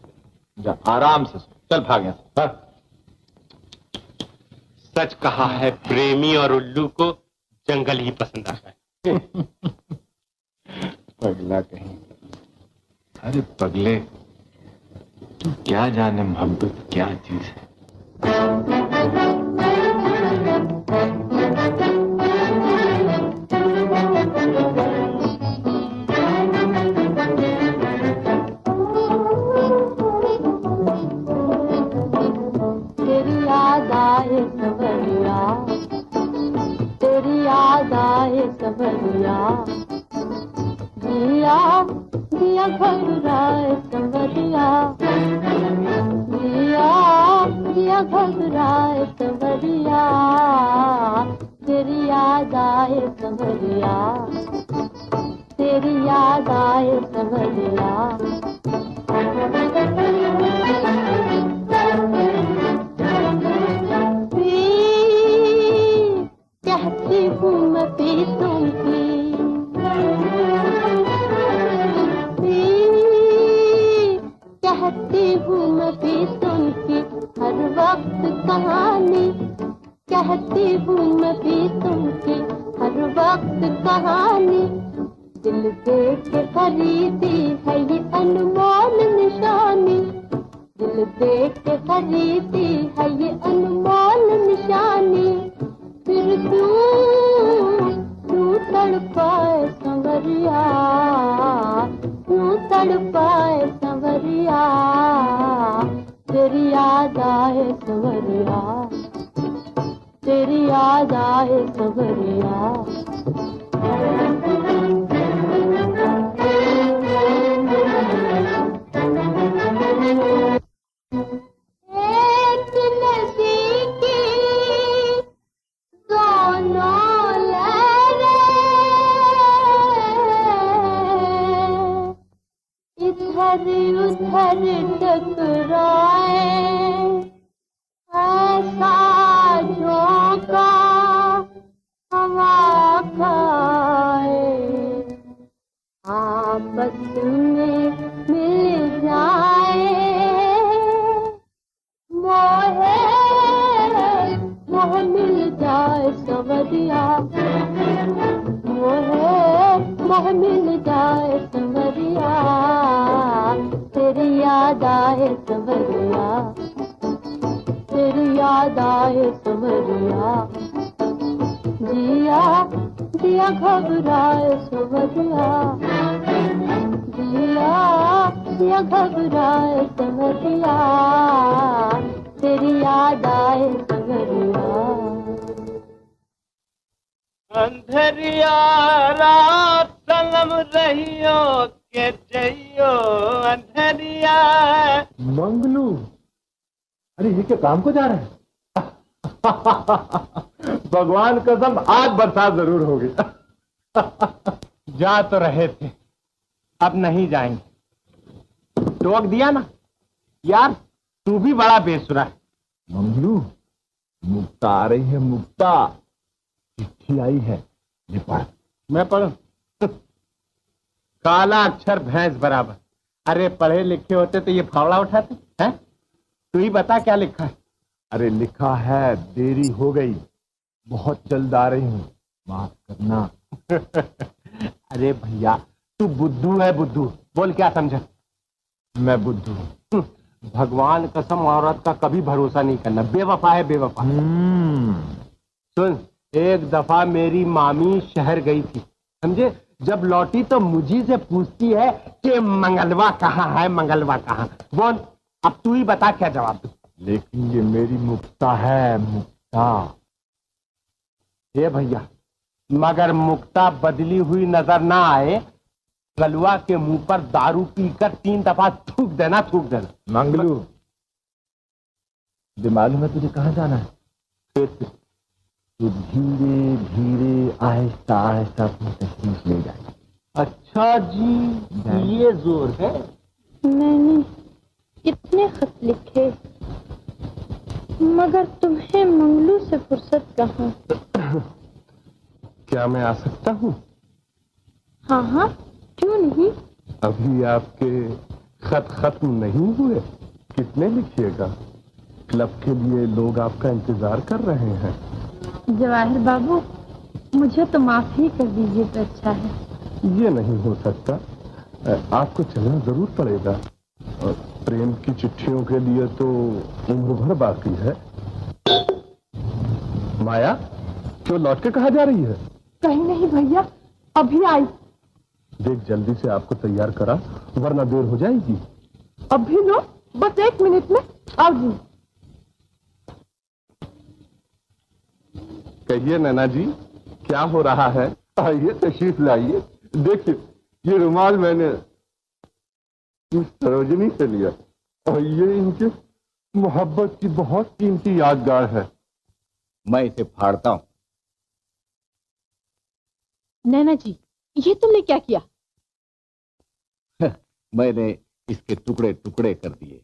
जा, आराम से चल भाग यहाँ से। सच कहा है, प्रेमी और उल्लू को जंगल ही पसंद आता है। पगला कहीं। अरे पगले, तू क्या जाने मोहब्बत क्या चीज है। तेरी याद आए सवरिया, तेरी याद आए सवरिया, दिया दिया घबराए सवरिया, दिया दिया घबराए सवरिया, तेरी याद आए सवरिया, तेरी याद आए सवरिया। कहती हूँ मैं पीतूं की, कहती हूँ मैं पीतूं की हर वक्त कहानी, कहती हूँ मैं पीतूं की हर वक्त कहानी, दिल दे के खरीदी है ये अनमोल निशानी, दिल दे के खरीदी है ये अनमोल निशानी, फिर क्यों तड़पाए संवरिया, क्यों तड़पाए संवरिया, तेरी याद आए संवरिया, तेरी याद आए संवरिया। एक नदी की दोनों लहरें इधर उधर टकराए, ऐसा झोंका हवा खाए, आपस में मिल जाए, मोहे मोह मिल जाए संवरिया, मोहे मोह मिल जाए संवरिया, तेरी याद आए संवरिया, तेरी याद आए संवरिया, जिया जिया घबराए संवरिया, जिया जिया घबराए संवरिया, तेरी याद आए संवरिया। अंधरिया रात सनम रहियो के जइयो अंधरिया। मंगलू, अरे ये क्या काम को जा रहे हैं? भगवान कसम आज बरसात जरूर होगी। जा तो रहे थे, अब नहीं जाएंगे। टोक दिया ना यार, तू भी बड़ा बेसुरा है। मंगलू, मुक्ता आ रही है, मुक्ता चिट्ठी आई है, ये पढ़। मैं पढ़ूं? काला अक्षर भैंस बराबर। अरे पढ़े लिखे होते तो ये फावड़ा उठाते हैं? तू ही बता क्या लिखा है। अरे लिखा है, देरी हो गई, बहुत जल्द आ रही हूँ, माफ करना। अरे भैया तू बुद्धू है, बुद्धू। बोल क्या समझा? मैं बुद्धू हूँ। भगवान कसम औरत का कभी भरोसा नहीं करना, बेवफा है बेवफा। सुन, एक दफा मेरी मामी शहर गई थी, समझे? जब लौटी तो मुझी से पूछती है कि मंगलवा कहाँ है, मंगलवा कहाँ। बोल अब तू ही बता क्या जवाब दूं। लेकिन ये मेरी मुक्ता है, मुक्ता। ये भैया, मगर मुक्ता बदली हुई नजर ना आए, गलुआ के मुंह पर दारू पीकर 3 दफा थूक देना, थूक देना। मंगलू, मालूम है तुझे कहाँ जाना है? खेत पे। तू धीरे धीरे आहिस्ता आहिस्ता अपनी तशरीफ ले जाए। अच्छा जी, ये जोर है। मैंने कितने खत लिखे, मगर तुम्हें मंगलू से फुर्सत कहाँ। क्या मैं आ सकता हूँ? हाँ हाँ, क्यों नहीं। अभी आपके खत खत्म नहीं हुए, कितने लिखिएगा? क्लब के लिए लोग आपका इंतजार कर रहे हैं। जवाहिर बाबू, मुझे तो माफ ही कर दीजिए तो अच्छा है। ये नहीं हो सकता, आपको चलना जरूर पड़ेगा। और प्रेम की चिट्ठियों के लिए तो उम्र भर बाकी है। माया, क्यों लौट के कहाँ जा रही है? कहीं नहीं भैया, अभी आई। देख जल्दी से आपको तैयार करा, वरना देर हो जाएगी। अभी लो, बस 1 मिनट में आओ जी। कहिए नैना जी, क्या हो रहा है? आइए तशरीफ लाइए। देखिए, ये रुमाल मैंने सरोजनी से लिया और ये इनके मोहब्बत की बहुत कीमती यादगार है। मैं इसे फाड़ता हूँ। नैना जी, ये तुमने क्या किया? मैंने इसके टुकड़े टुकड़े कर दिए।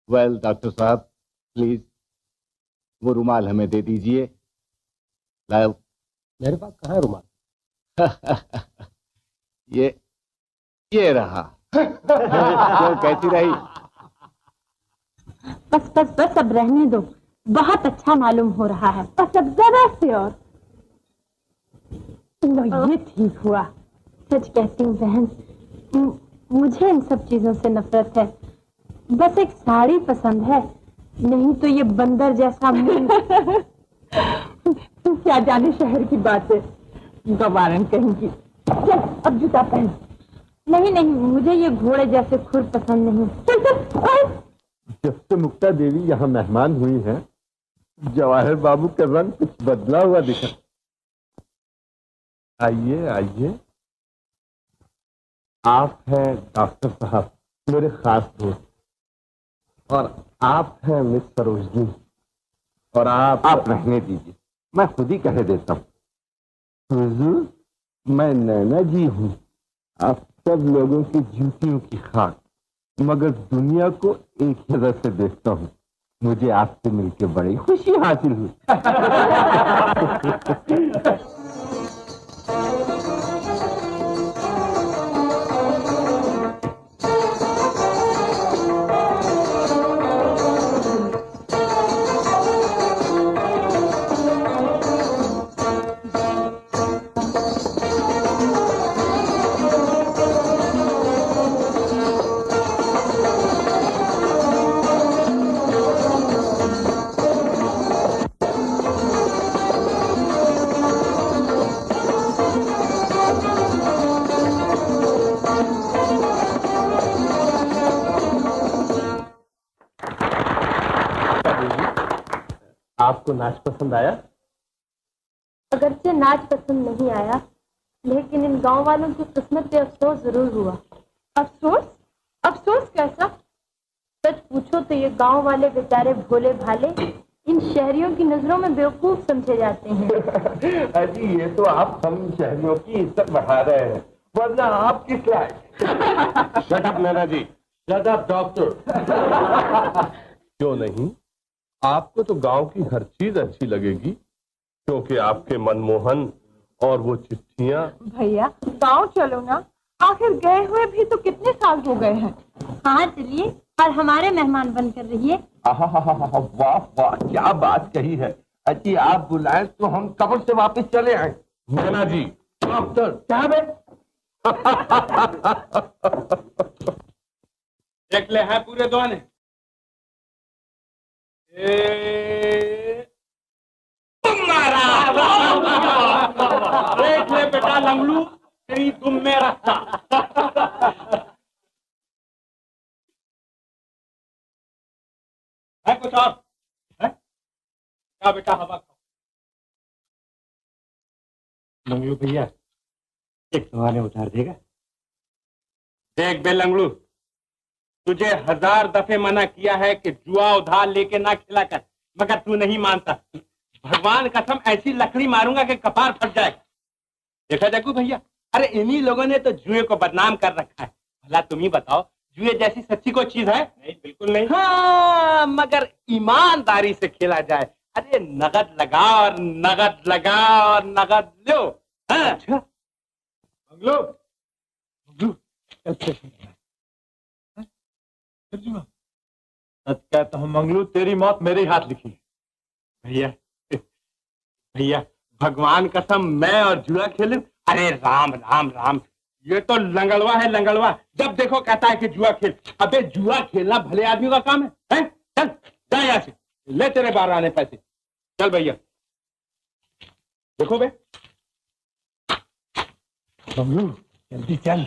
वेल डॉक्टर साहब, प्लीज वो रुमाल हमें दे दीजिए। लाओ। मेरे पास कहाँ है रुमाल? ये रहा। तो कैसी रही? बस बस बस, अब रहने दो। बहुत अच्छा मालूम हो रहा है। बस अब जरा से और। लो, ये ठीक हुआ। सच कहती हूँ बहन, मुझे इन सब चीजों से नफरत है। बस एक साड़ी पसंद है, नहीं तो ये बंदर जैसा तू क्या जाने शहर की बातें, गवारन कहेंगी। चल अब जूता पहन। नहीं नहीं, मुझे ये घोड़े जैसे खुर पसंद नहीं। चल चल। जब से मुक्ता देवी यहाँ मेहमान हुई है, जवाहिर बाबू का रंग कुछ बदला हुआ दिखा। आइए आइए। आप हैं डॉक्टर साहब, मेरे खास दोस्त, और आप हैं मिस सरोजनी, और आप रहने दीजिए, मैं खुद ही कह देता हूँ। हुजूर, मैं नैना जी हूँ, आप सब लोगों की जूतियों की खाक, मगर दुनिया को एक ही नजर से देखता हूँ। मुझे आपसे मिलकर बड़ी खुशी हासिल हुई। आपको नाच पसंद आया? अगरचे नाच पसंद नहीं आया, लेकिन इन गांव वालों की किस्मत पे अफसोस जरूर हुआ। अफसोस? अफसोस कैसा? सच पूछो तो ये गांव वाले बेचारे भोले भाले इन शहरियों की नजरों में बेवकूफ समझे जाते हैं। अजी, ये तो आप हम शहरियों की इज्जत बढ़ा रहे हैं, वरना आप किस लायक। Shut up Naina ji. Shut up doctor. क्यों नहीं, आपको तो गांव की हर चीज अच्छी लगेगी, क्योंकि आपके मनमोहन और वो चिट्ठियां। भैया गाँव चलो ना, आखिर गए हुए भी तो कितने साल हो गए हैं। हाँ चलिए, और हमारे मेहमान बनकर रहिए। वाह वाह, क्या बात कही है। अजी, आप बुलाएं तो हम कब्र से वापस चले आए। नैना जी, डॉक्टर क्या बे? देख ले हैं पूरे दोने। देख ले बेटा लंगड़ू, तेरी दुम में रखता। कुछ और है? क्या बेटा हवा खाओ। मंगलू भैया एक सवाल उतार देगा? देख बे लंगड़ू, तुझे 1000 दफे मना किया है कि जुआ उधार लेके ना खिला कर, मगर तू नहीं मानता। भगवान कसम ऐसी लकड़ी मारूंगा कि कपार फट जाएगा। देखा जग्गू भैया, अरे इन्हीं लोगों ने तो जुए को बदनाम कर रखा है। भला तुम ही बताओ, जुए जैसी सच्ची कोई चीज है? नहीं, बिल्कुल नहीं। हाँ, मगर ईमानदारी से खेला जाए। अरे नगद लगा और नगद लगा और नगद लो। हाँ? अच्छा मंगलू, मंगलू कल से सच कहता हूँ मंगलू, तेरी मौत मेरे हाथ लिखी है। भैया भैया भगवान कसम मैं और जुआ खेलूं? अरे राम राम राम, ये तो लंगड़वा है लंगड़वा। जब देखो कहता है कि जुआ खेल। अबे जुआ खेलना भले आदमी का काम है? चल जा यहाँ से, ले तेरे 12 आने पैसे। चल भैया। देखो बे मंगलू जल्दी चल,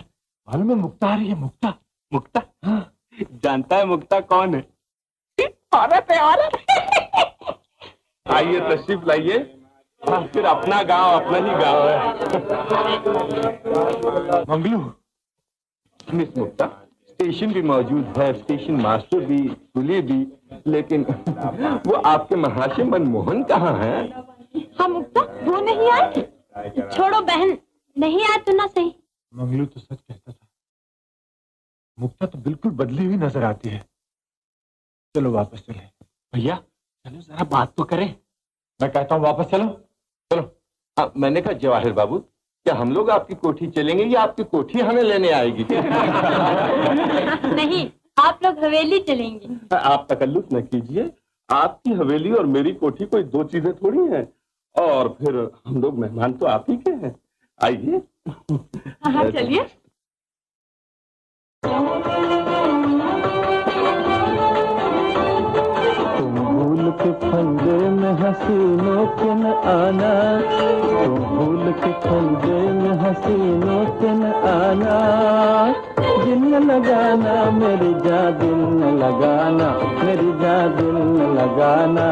मालूम है मुक्ता आ रही है। मुक्ता? मुक्ता? हाँ। जानता है मुक्ता कौन है? औरत है, औरत। आइए तशरीफ लाइए। हाँ, फिर अपना गांव अपना ही गांव है। मंगलू, मिस मुक्ता, स्टेशन भी मौजूद है, स्टेशन मास्टर भी, कुली भी, लेकिन वो आपके महाशय मनमोहन कहाँ हैं? हाँ मुक्ता, वो नहीं आए? छोड़ो बहन, नहीं आए तो ना सही। मंगलू तो सच कहता था, मुक्ता तो बिल्कुल बदली हुई नजर आती है। चलो वापस चले। भैया चलो जरा बात तो करें। मैं कहता हूँ वापस चलो। चलो। मैंने कहा जवाहिर बाबू, क्या हम लोग आपकी कोठी चलेंगे या आपकी कोठी हमें लेने आएगी? नहीं, आप लोग हवेली चलेंगे। आप तकल्लुफ न कीजिए, आपकी हवेली और मेरी कोठी कोई दो चीजें थोड़ी हैं। और फिर हम लोग मेहमान तो आप ही के हैं। आइए। हाँ चलिए। तुम भूल के फंदे में हसीनों के न आना, तुम भूल के फंदे में हसीनों के न आना। दिल न लगाना मेरी जा, दिल न लगाना मेरी जा, दिल न लगाना।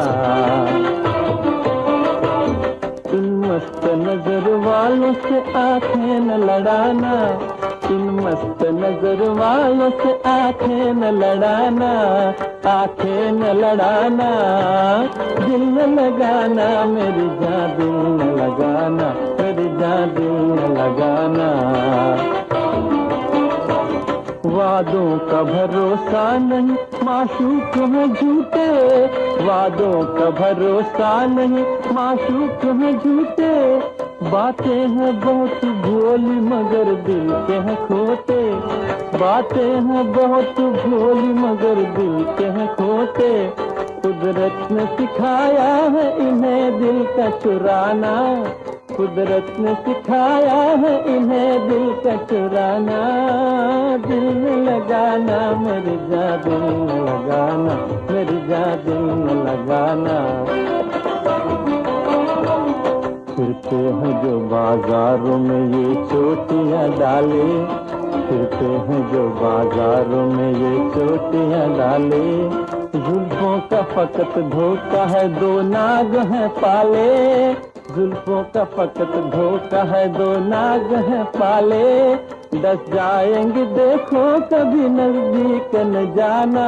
इन मस्त नजर वालों से आंखें न लड़ाना, इन मस्त नजर वालों से आंखें न लड़ाना, आंखें न लड़ाना। दिल न लगाना मेरी जा, दिल न लगाना मेरी जा, दिल न लगाना। वादों का भरोसा नहीं, माशूक हैं झूठे, वादों का भरोसा नहीं, माशूक हैं झूठे। बातें हैं बहुत भोली मगर दिल के हैं खोटे, बातें हैं बहुत भोली मगर दिल के हैं खोटे। कुदरत ने सिखाया है इन्हें दिल का चुराना, कुदरत ने सिखाया है इन्हें दिल का चुराना। दिल में लगाना मेरी जा, दिल में लगाना मेरी जा, दिल में लगाना। फिरते हैं जो बाजारों में ये चोटियां डाले, फिरते हैं जो बाजारों में ये चोटियां डाले। जुल्फों का फकत धोखा है, दो नाग हैं पाले, जुल्फों का फकत धोखा है, दो नाग हैं पाले। डस जाएंगे देखो कभी नजदीक न जाना,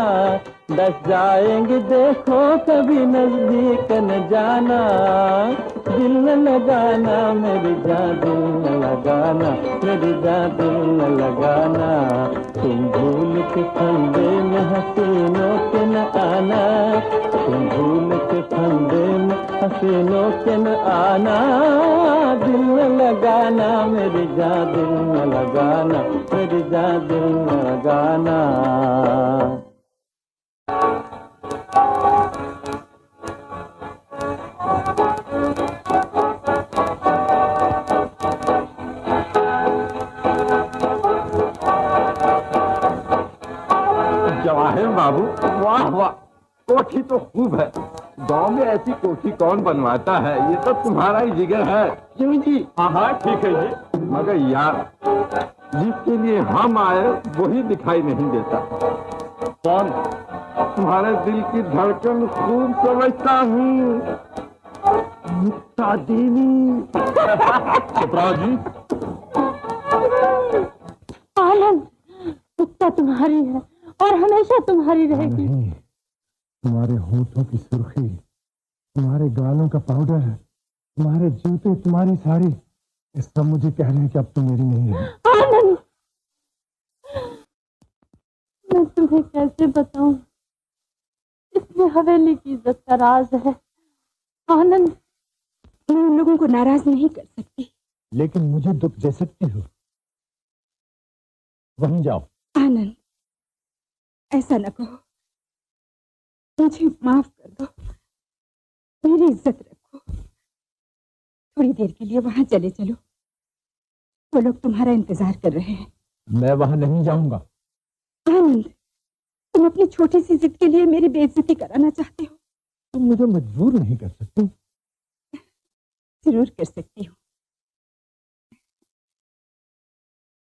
डस जाएंगे देखो कभी नजदीक न जाना। दिल न लगाना मेरी जा, दिल न लगाना मेरी जा, दिल न लगाना। तुम भूल के फंदे में हसीनों के न आना, तुम भूल के फंदे में हसीनों के न आना। दिल न लगाना मेरी जा, दिल न लगाना मेरी जा, दिल न लगाना। जवाहिर बाबू, वाह वाह, कोठी तो खूब है। गांव में ऐसी कोठी कौन बनवाता है, ये तो तुम्हारा ही जिगर है। क्यों जी? हाँ हाँ ठीक है जी, मगर यार जिसके लिए हम आए वही दिखाई नहीं देता। कौन? तुम्हारे दिल की धड़कन खूब समझता हूँ। मुक्ता देवी। सुप्रा जी। आनंद, मुक्ता तुम्हारी है और हमेशा तुम्हारी रहेगी। तुम्हारे होठों की सुर्खी, तुम्हारे गालों का पाउडर, तुम्हारे जूते, तुम्हारी साड़ी, ये सब मुझे कह रहे हैं कि अब तो मेरी नहीं है। आनंद, मैं तुम्हें कैसे बताऊं, इसमें हवेली की इज्जत का राज है। आनंद, मैं उन लोगों को नाराज नहीं कर सकती, लेकिन मुझे दुख दे सकती हो। वहीं जाओ। आनंद, ऐसा न कहो, मुझे माफ कर दो, मेरी इज्जत रखो। थोड़ी देर के लिए वहां चले चलो, वो लोग तुम्हारा इंतजार कर रहे हैं। मैं वहां नहीं जाऊंगा। आनंद, तुम अपनी छोटी सी जिद के लिए मेरी बेइज्जती कराना चाहते हो। तुम मुझे मजबूर नहीं कर सकती। जरूर कर सकती हूँ।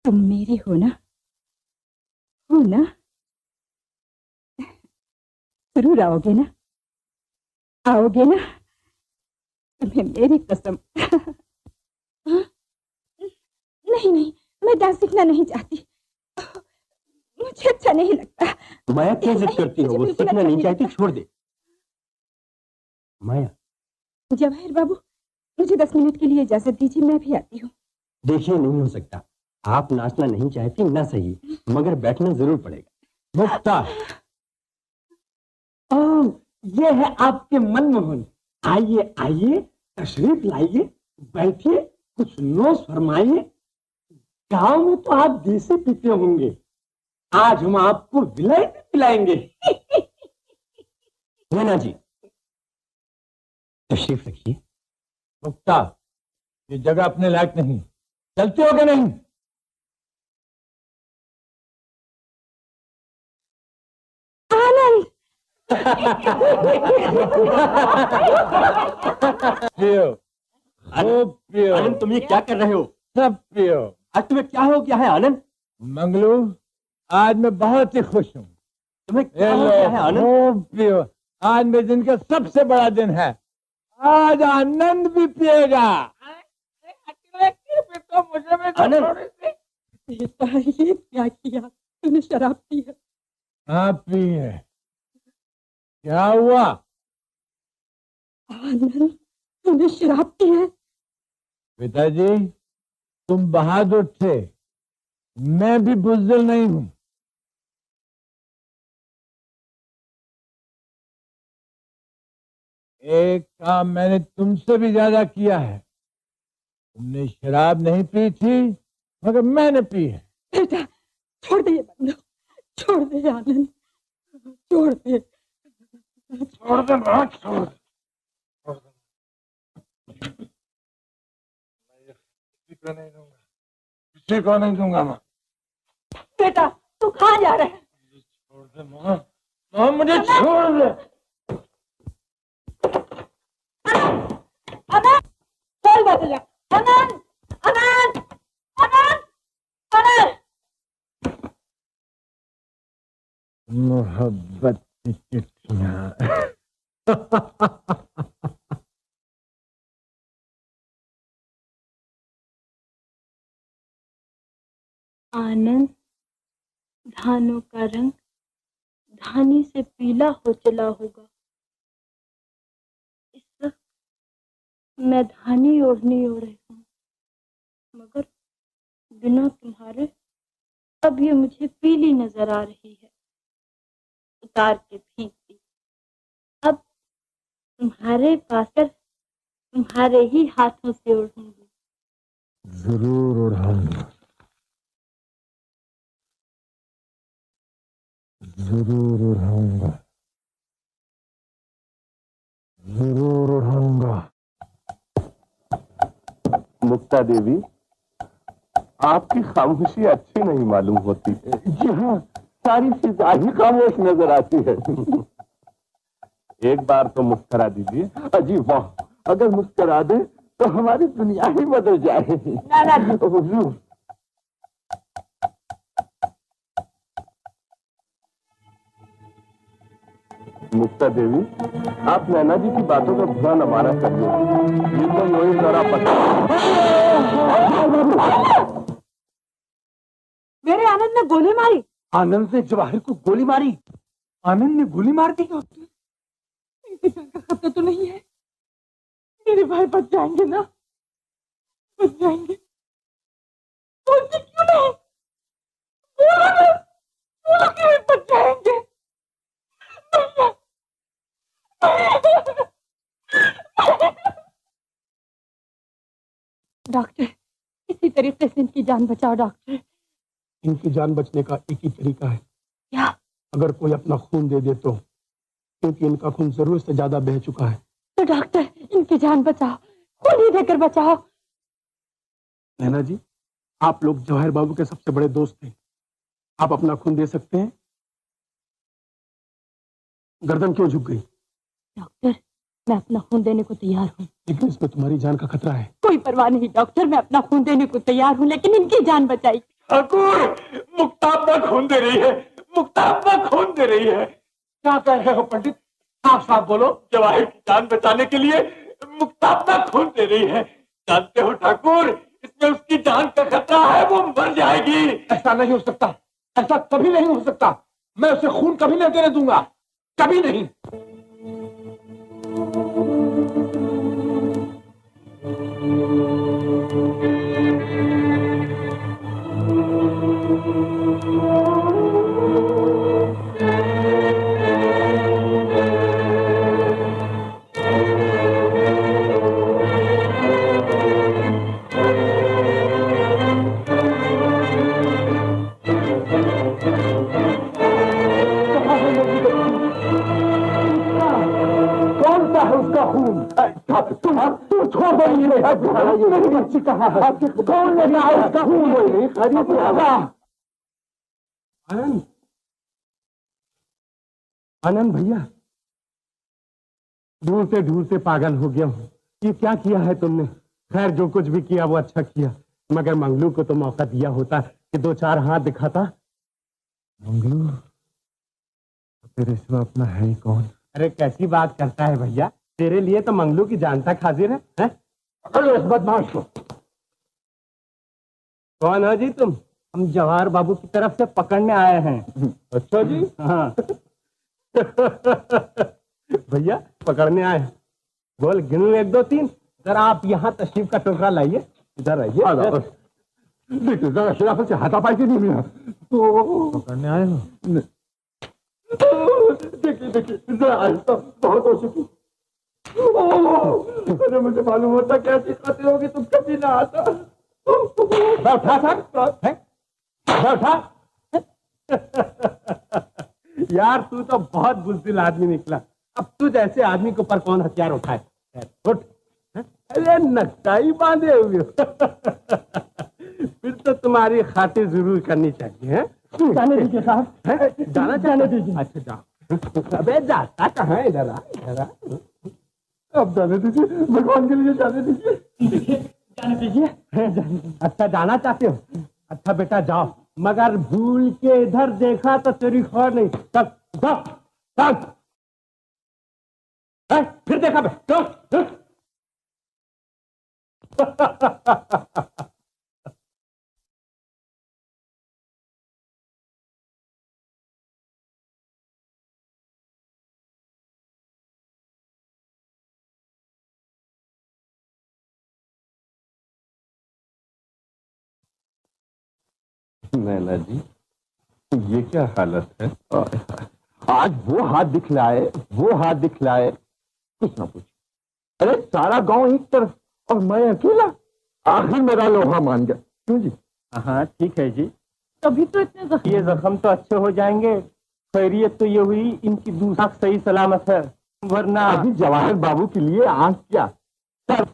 तुम मेरी हो ना? हो ना? जरूर आओगे ना? आओगे ना? तुम्हें मेरी कसम। नहीं नहीं, मैं डांस सीखना नहीं चाहती, मुझे अच्छा नहीं लगता। माया क्यों जिद करती हो? वो सीखना नहीं चाहती, छोड़ दे। माया। जवाहिर बाबू, मुझे 10 मिनट के लिए इजाजत दीजिए, मैं भी आती हूँ। देखिए, नहीं हो सकता। आप नाचना नहीं चाहती ना सही, मगर बैठना जरूर पड़ेगा। मुक्ता, ये है आपके मनमोहन। आइए आइए, तशरीफ लाइए, बैठिए, कुछ नोश फरमाइए। गांव में तो आप देसी पीते होंगे, आज हम आपको विलायती पिलाएंगे। नैना जी, तशरीफ रखिए। मुक्ता, ये जगह अपने लायक नहीं, चलते हो कि नहीं? आनंद। पियो, खूब पियो। आनंद, तुम ये क्या कर रहे हो? सब पियो। आज तुम्हें क्या हो गया है आनंद? मंगलू, आज मैं बहुत ही खुश हूँ। तुम्हें क्या हो गया है आनंद? खूब पियो, आज मेरे दिन का सबसे बड़ा दिन है। आज आनंद भी पिएगा। तो मुझे भी बेटा, ये क्या किया तूने? शराब पी है? हाँ, पी है। क्या हुआ? आनंद, तूने शराब पी है? पिताजी, तुम बहादुर थे, मैं भी बुज़दिल नहीं हूं। एक काम मैंने तुमसे भी ज्यादा किया है। तुमने शराब नहीं पी थी, मगर मैंने पी है। बेटा, छोड़ दे ये बंदूक, छोड़ दे आनंद, छोड़ दे, छोड़ दे ना, छोड़ दे। किसी को नहीं दूंगा मैं। बेटा, तू कहाँ जा रहा है? छोड़ दे माँ, माँ मुझे छोड़ दे। आनंद, चल बदला। आनंद, आनंद, आनंद, आनंद। मोहब्बत की चिट्ठियां। आनंद, धानों का रंग धानी से पीला हो चला होगा। इस वक्त मैं धानी ओढ़नी ओढ़े हूँ, मगर बिना तुम्हारे अब ये मुझे पीली नजर आ रही है। उतार के फेंकती, अब तुम्हारे पाकर तुम्हारे ही हाथों से ओढ़ूंगी। जरूर उड़ाऊंगा, जरूर उड़ाऊंगा, जरूर उड़ाऊंगा। मुक्ता देवी, आपकी खामोशी अच्छी नहीं मालूम होती। जी हाँ, सारी फिजा ही खामोश नजर आती है। एक बार तो मुस्करा दीजिए। अजी वाह, अगर मुस्करा दे तो हमारी दुनिया ही बदल जाए। ना हुजूर, मुक्ता देवी, आप नैना जी की बातों का बुरा न माना करिए। ये तो वही जरा पता। मेरे आनंद ने गोली मारी। आनंद ने जवाहिर को गोली मारी? आनंद ने गोली मार दी? खतरा तो नहीं है? मेरे भाई बच जाएंगे ना? बच जाएंगे? बोलते क्यों नहीं? बोलो ना, बोलो क्यों बच जाएंगे? डॉक्टर, इसी तरीके से इनकी जान बचाओ डॉक्टर। इनकी जान बचने का एक ही तरीका है। क्या? अगर कोई अपना खून दे दे तो, क्योंकि इनका खून जरूरत से ज्यादा बह चुका है। तो डॉक्टर, इनकी जान बचाओ, खून ही देकर बचाओ। नैना जी, आप लोग जवाहिर बाबू के सबसे बड़े दोस्त हैं। आप अपना खून दे सकते हैं। गर्दन क्यों झुक गई? डॉक्टर, मैं अपना खून देने को तैयार हूँ, लेकिन इसमें तुम्हारी जान का खतरा है। कोई परवाह नहीं डॉक्टर, मैं अपना खून देने को तैयार हूँ, लेकिन इनकी जान बचाई। ठाकुर, मुक्ता अपना खून दे रही है, मुक्ता अपना खून दे रही है। क्या कह रहे हो पंडित? साफ साफ बोलो। जवाहिर की जान बचाने के लिए मुक्ता अपना खून दे रही है। जानते हो ठाकुर, इसमें उसकी जान का खतरा है, वो मर जाएगी। ऐसा नहीं हो सकता, ऐसा कभी नहीं हो सकता। मैं उसे खून कभी नहीं देने दूंगा, कभी नहीं। तू छोड़ दो, मेरी बच्ची कहाँ है? कौन ले गया उसका खून? आनंद, आनंद भैया, ढूंढते पागल हो गया हूँ। ये क्या किया है तुमने? खैर, जो कुछ भी किया वो अच्छा किया, मगर मंगलू को तो मौका दिया होता कि दो चार हाथ दिखाता। मंगलू तेरे सिवा अपना है ही कौन? अरे कैसी बात करता है भैया, तेरे लिए तो मंगलू की जान तक हाजिर है? पकड़ो इस बदमाश को। कौन हो जी तुम? हम जवाहर बाबू की तरफ से पकड़ने आए हैं। अच्छा जी? हाँ। भैया पकड़ने आए, बोल गिनू 1 2 3। जरा आप यहाँ तशरीफ का टोकरा लाइए, इधर आइए। देखिए जरा शराफत से हाथापाई के नहीं मिला। पकड़ने आए हो? देखिए जरा आहिस्ता, बहुत हो चुकी। अरे मुझे मालूम होता कैसी खातिर होगी, तुम कभी ना आता। बैठा बैठा। यार तू तो बहुत बुज़दिल आदमी निकला। अब तू जैसे आदमी के ऊपर कौन हथियार उठाए? उठ। अरे नक्काई बांधे हुए हो। फिर तो तुम्हारी खातिर जरूर करनी चाहिए है? जाने दीजिए साहब। जाने दीजिए। अच्छा जाओ। अबे जाता कहाँ है? इधर आ। अब जाने दीजिए, भगवान के लिए जाने दीजिए। जाने दीजिए। अच्छा जाना चाहते हो? अच्छा बेटा जाओ, मगर भूल के इधर देखा तो तेरी खैर नहीं। चल चल। फिर देखा बे। चल। नैना जी, ये क्या हालत है? आज वो हाथ दिखलाए, कुछ ना पूछ। अरे सारा गांव एक तरफ और मैं अकेला। आखिर मेरा लोहा मान गया। क्यों जी? हाँ ठीक है जी। तभी तो इतने ये जख्म तो अच्छे हो जाएंगे। खैरियत तो ये हुई इनकी दूसरा सही सलामत है, वरना अभी जवाहर बाबू के लिए आंख क्या सर।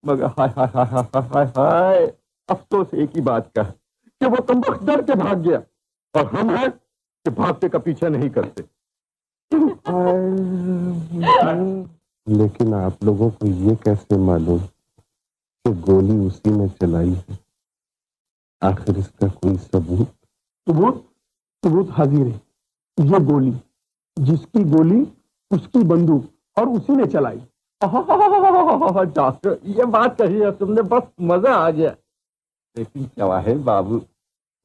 मगर हाय हाय हाय हाय हाय हाय, अफसोस एक ही बात का कि वो कमबख्त डर के भाग गया, और हम हैं कि भागते का पीछा नहीं करते। लेकिन आप लोगों को ये कैसे मालूम कि गोली उसी ने चलाई है? आखिर इसका कोई सबूत? सबूत हाजिर है। ये गोली, जिसकी गोली उसकी बंदूक, और उसी ने चलाई। डॉक्टर, ये बात कही है तुमने, बस मजा आ गया। लेकिन जवाहिर बाबू,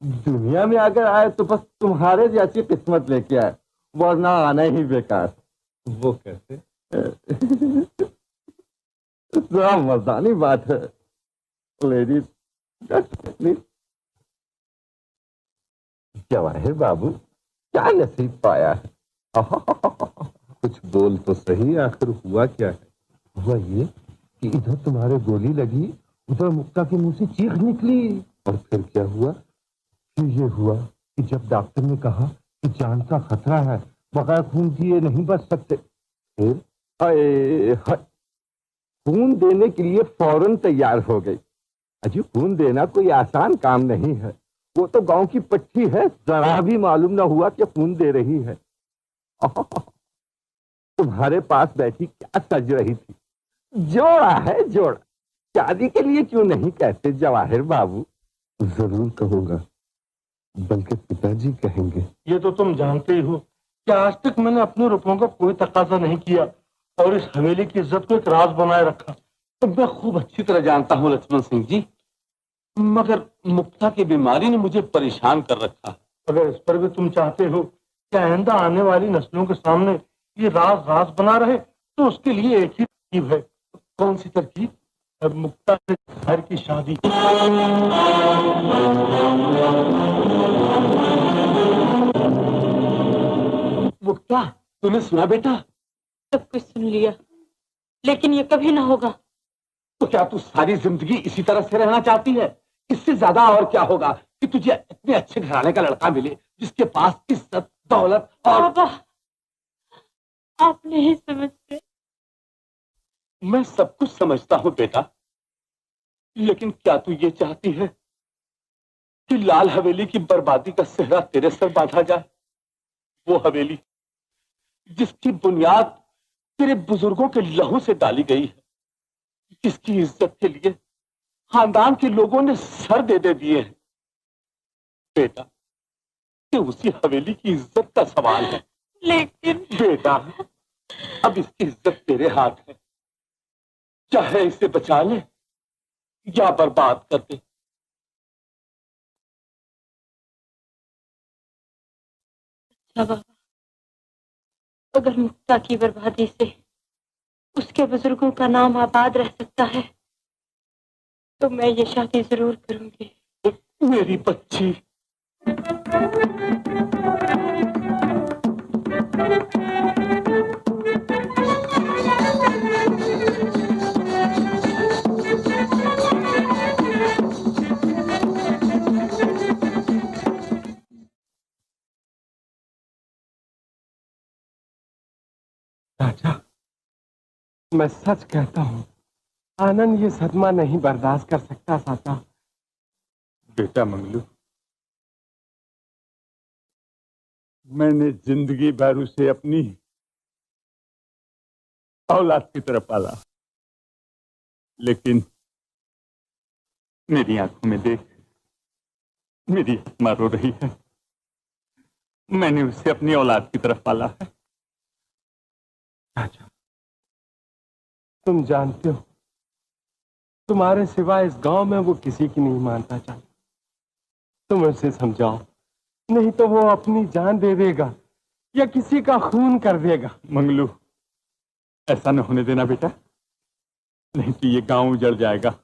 दुनिया में अगर आए तो बस तुम्हारे जैसी किस्मत लेके आए, वरना आना ही बेकार। वो कैसे? बड़ा मर्दानी बात है। लेडीज, जवाहिर बाबू, क्या नसीब पाया है। कुछ बोल तो सही, आखिर हुआ क्या है? हुआ ये कि इधर तुम्हारे गोली लगी, उधर मुक्ता के मुंह से चीख निकली। और फिर क्या हुआ? फिर ये हुआ कि जब डॉक्टर ने कहा कि जान का खतरा है, बगैर खून दिए नहीं बच सकते, फिर खून देने के लिए फौरन तैयार हो गई। अजी, खून देना कोई आसान काम नहीं है। वो तो गांव की पट्टी है, जरा भी मालूम ना हुआ कि खून दे रही है। तुम्हारे पास बैठी क्या सज रही थी? जोड़ा है, जोड़ा। शादी के लिए क्यों नहीं कहते जवाहिर बाबू? जरूर कहूंगा, बल्कि पिताजी कहेंगे। ये तो तुम जानते ही हो कि आज तक मैंने अपने रुपयों का कोई तकाजा नहीं किया और इस हवेली की इज्जत को एक राज बनाए रखा। तो मैं खूब अच्छी तरह जानता हूँ लक्ष्मण सिंह जी, मगर मुक्ता की बीमारी ने मुझे परेशान कर रखा। अगर इस पर भी तुम चाहते हो कि आइंदा आने वाली नस्लों के सामने ये राज राज बना रहे, तो उसके लिए एक ही तरकीब है। कौन सी तरकीब? अब मुक्ता से घर की शादी। मुक्ता, तूने सुना बेटा? सब कुछ सुन लिया, लेकिन ये कभी ना होगा। तो क्या तू सारी जिंदगी इसी तरह से रहना चाहती है? इससे ज्यादा और क्या होगा कि तुझे इतने अच्छे घराने का लड़का मिले, जिसके पास इज्जत, दौलत और... बाबा, आप नहीं समझते। मैं सब कुछ समझता हूँ बेटा, लेकिन क्या तू ये चाहती है कि लाल हवेली की बर्बादी का सेहरा तेरे सर बांधा जाए? वो हवेली जिसकी बुनियाद तेरे बुजुर्गों के लहू से डाली गई है, जिसकी इज्जत के लिए खानदान के लोगों ने सर दे दिए हैं। बेटा, ये उसी हवेली की इज्जत का सवाल है। लेकिन बेटा, अब इसकी इज्जत तेरे हाथ है, चाहे इसे बचा ले या बर्बाद कर दे। अच्छा बाबा, अगर मुक्ता की बर्बादी से उसके बुजुर्गों का नाम आबाद रह सकता है, तो मैं ये शादी जरूर करूंगी। मेरी बच्ची, चाचा, मैं सच कहता हूँ, आनंद ये सदमा नहीं बर्दाश्त कर सकता। चाचा, बेटा मंगलू, मैंने जिंदगी भर उसे अपनी औलाद की तरफ पाला, लेकिन मेरी आंखों में देख मेरी आत्मा रो रही है। मैंने उसे अपनी औलाद की तरफ पाला है। चाचा, तुम जानते हो, तुम्हारे सिवाय इस गांव में वो किसी की नहीं मानता। चाचा, तुम उसे समझाओ, नहीं तो वो अपनी जान दे देगा या किसी का खून कर देगा। मंगलू, ऐसा न होने देना बेटा, नहीं तो ये गांव उजड़ जाएगा।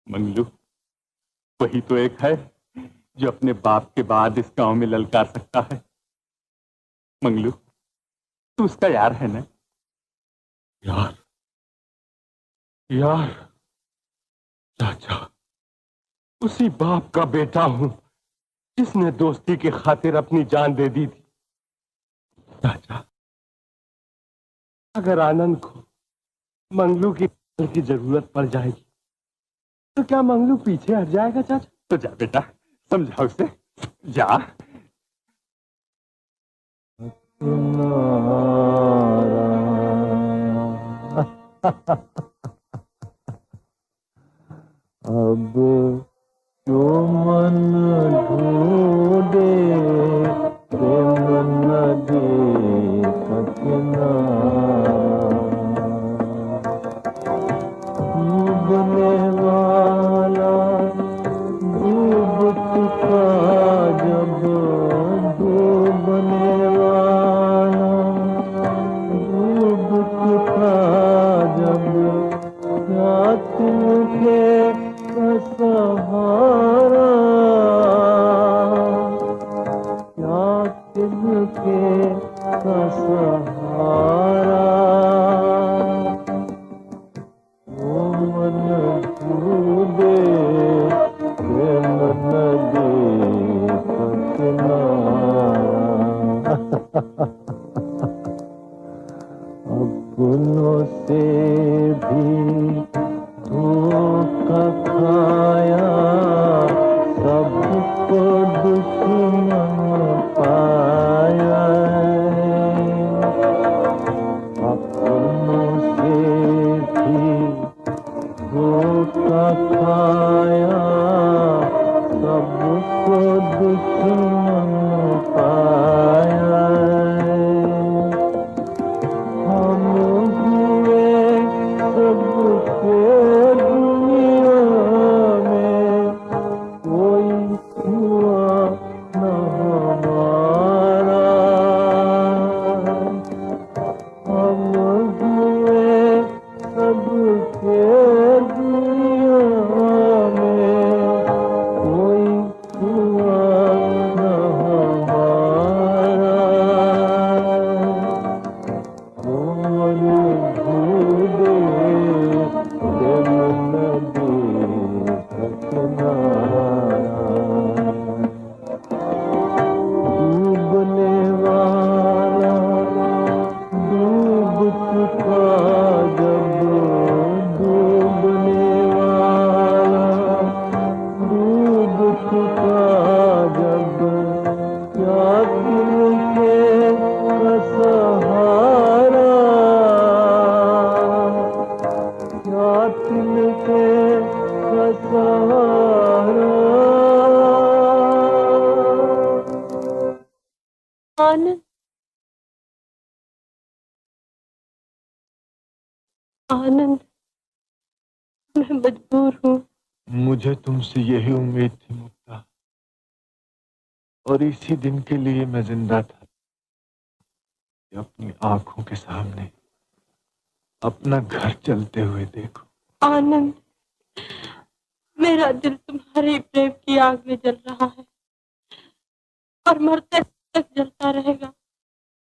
मंगलू, वही तो एक है जो अपने बाप के बाद इस गांव में ललकार सकता है। मंगलू, तू उसका यार है ना? यार? यार? चाचा, उसी बाप का बेटा हूं जिसने दोस्ती की खातिर अपनी जान दे दी थी। चाचा, अगर आनंद को मंगलू की जरूरत पड़ जाएगी तो क्या मंगलू पीछे हट जाएगा? चाचा, तो जा बेटा, समझा उसे, जा। अब जो मन ढूंढे प्रेम तिनके का सहारा वो मन डूबे प्रेम नदी का किनारा अपनों से भी धोखा खाया सबको दुश्मन पाया अपनों से भी धोखा खाया सबको दुश्मन पाया हम हुए सबके दुनिया में कोई हुआ न हमारा हम हुए सबके दुनिया में कोई हुआ न हमारा डूबने वाला डूब चुका जब डूबने वाला डूब चुका जब क्या तुमके का सहारा क्या तुमके का सहारा आनंद आनंद मैं मजबूर हूँ। मुझे तुमसे यही उम्मीद थी मुक्ता, और इसी दिन के लिए मैं जिंदा था कि अपनी आंखों के सामने अपना घर चलते हुए देखो। आनंद मेरा दिल तुम्हारे प्रेम की आग में जल रहा है और मरते तक जलता रहेगा।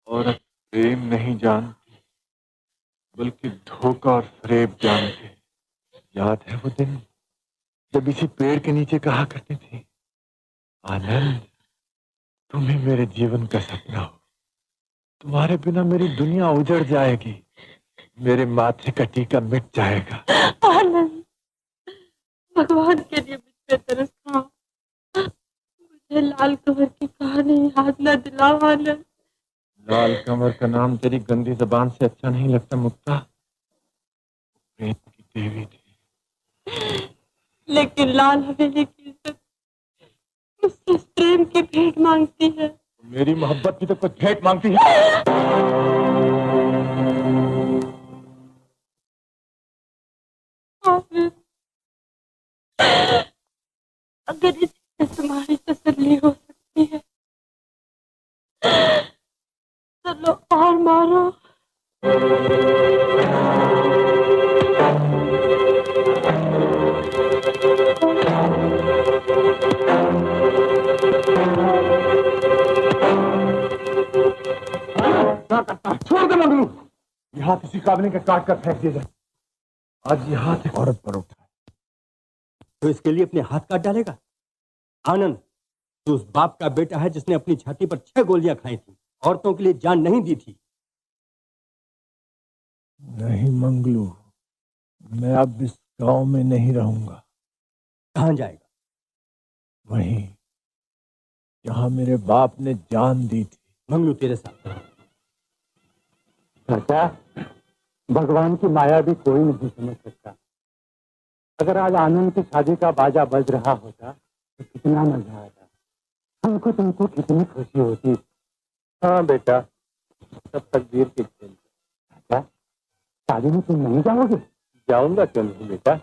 औरत प्रेम नहीं जानती बल्कि धोखा और फरेब जानती। याद है वो दिन जब इसी पेड़ के नीचे कहा करती थी, आनंद तुम ही मेरे जीवन का सपना हो, तुम्हारे बिना मेरी दुनिया उजड़ जाएगी, मेरे माथे का टीका मिट जाएगा। आनंद भगवान के लिए मुझ पे तरस खाओ, मुझे लाल कमर की कहानी याद न दिलाओ। आनंद लाल कमर का नाम तेरी गंदी जबान से अच्छा नहीं लगता मुक्ता। प्रेम की देवी थी, लेकिन लाल हवेली की इज्जत मुझसे प्रेम की भेंट मांगती है। मेरी मोहब्बत की तो कुछ भेंट मांगती है। अगर इससे तुम्हारी तसल्ली हो सकती है तो लो और मारो। छोड़ दे मंगलू, ये हाथ इसी काबिल के काट कर फेंक दिया जाए। आज ये हाथ एक औरत पर उठा तो इसके लिए अपने हाथ काट डालेगा? आनंद, तू उस बाप का बेटा है जिसने अपनी छाती पर 6 गोलियां खाई थी, औरतों के लिए जान नहीं दी थी। नहीं मंगलू, मैं अब इस गांव में नहीं रहूंगा। कहां जाएगा? वहीं जहां मेरे बाप ने जान दी थी। मंगलू तेरे साथ। चाचा, भगवान की माया भी कोई नहीं समझ सकता। अगर आज आनंद की शादी का बाजा बज रहा होता तो कितना मजा आता, हमको तुमको कितनी खुशी होती। हाँ बेटा, सब तकदीर के खेल। चाचा, शादी में तुम नहीं जाओगे? जाऊंगा क्यों नहीं बेटा,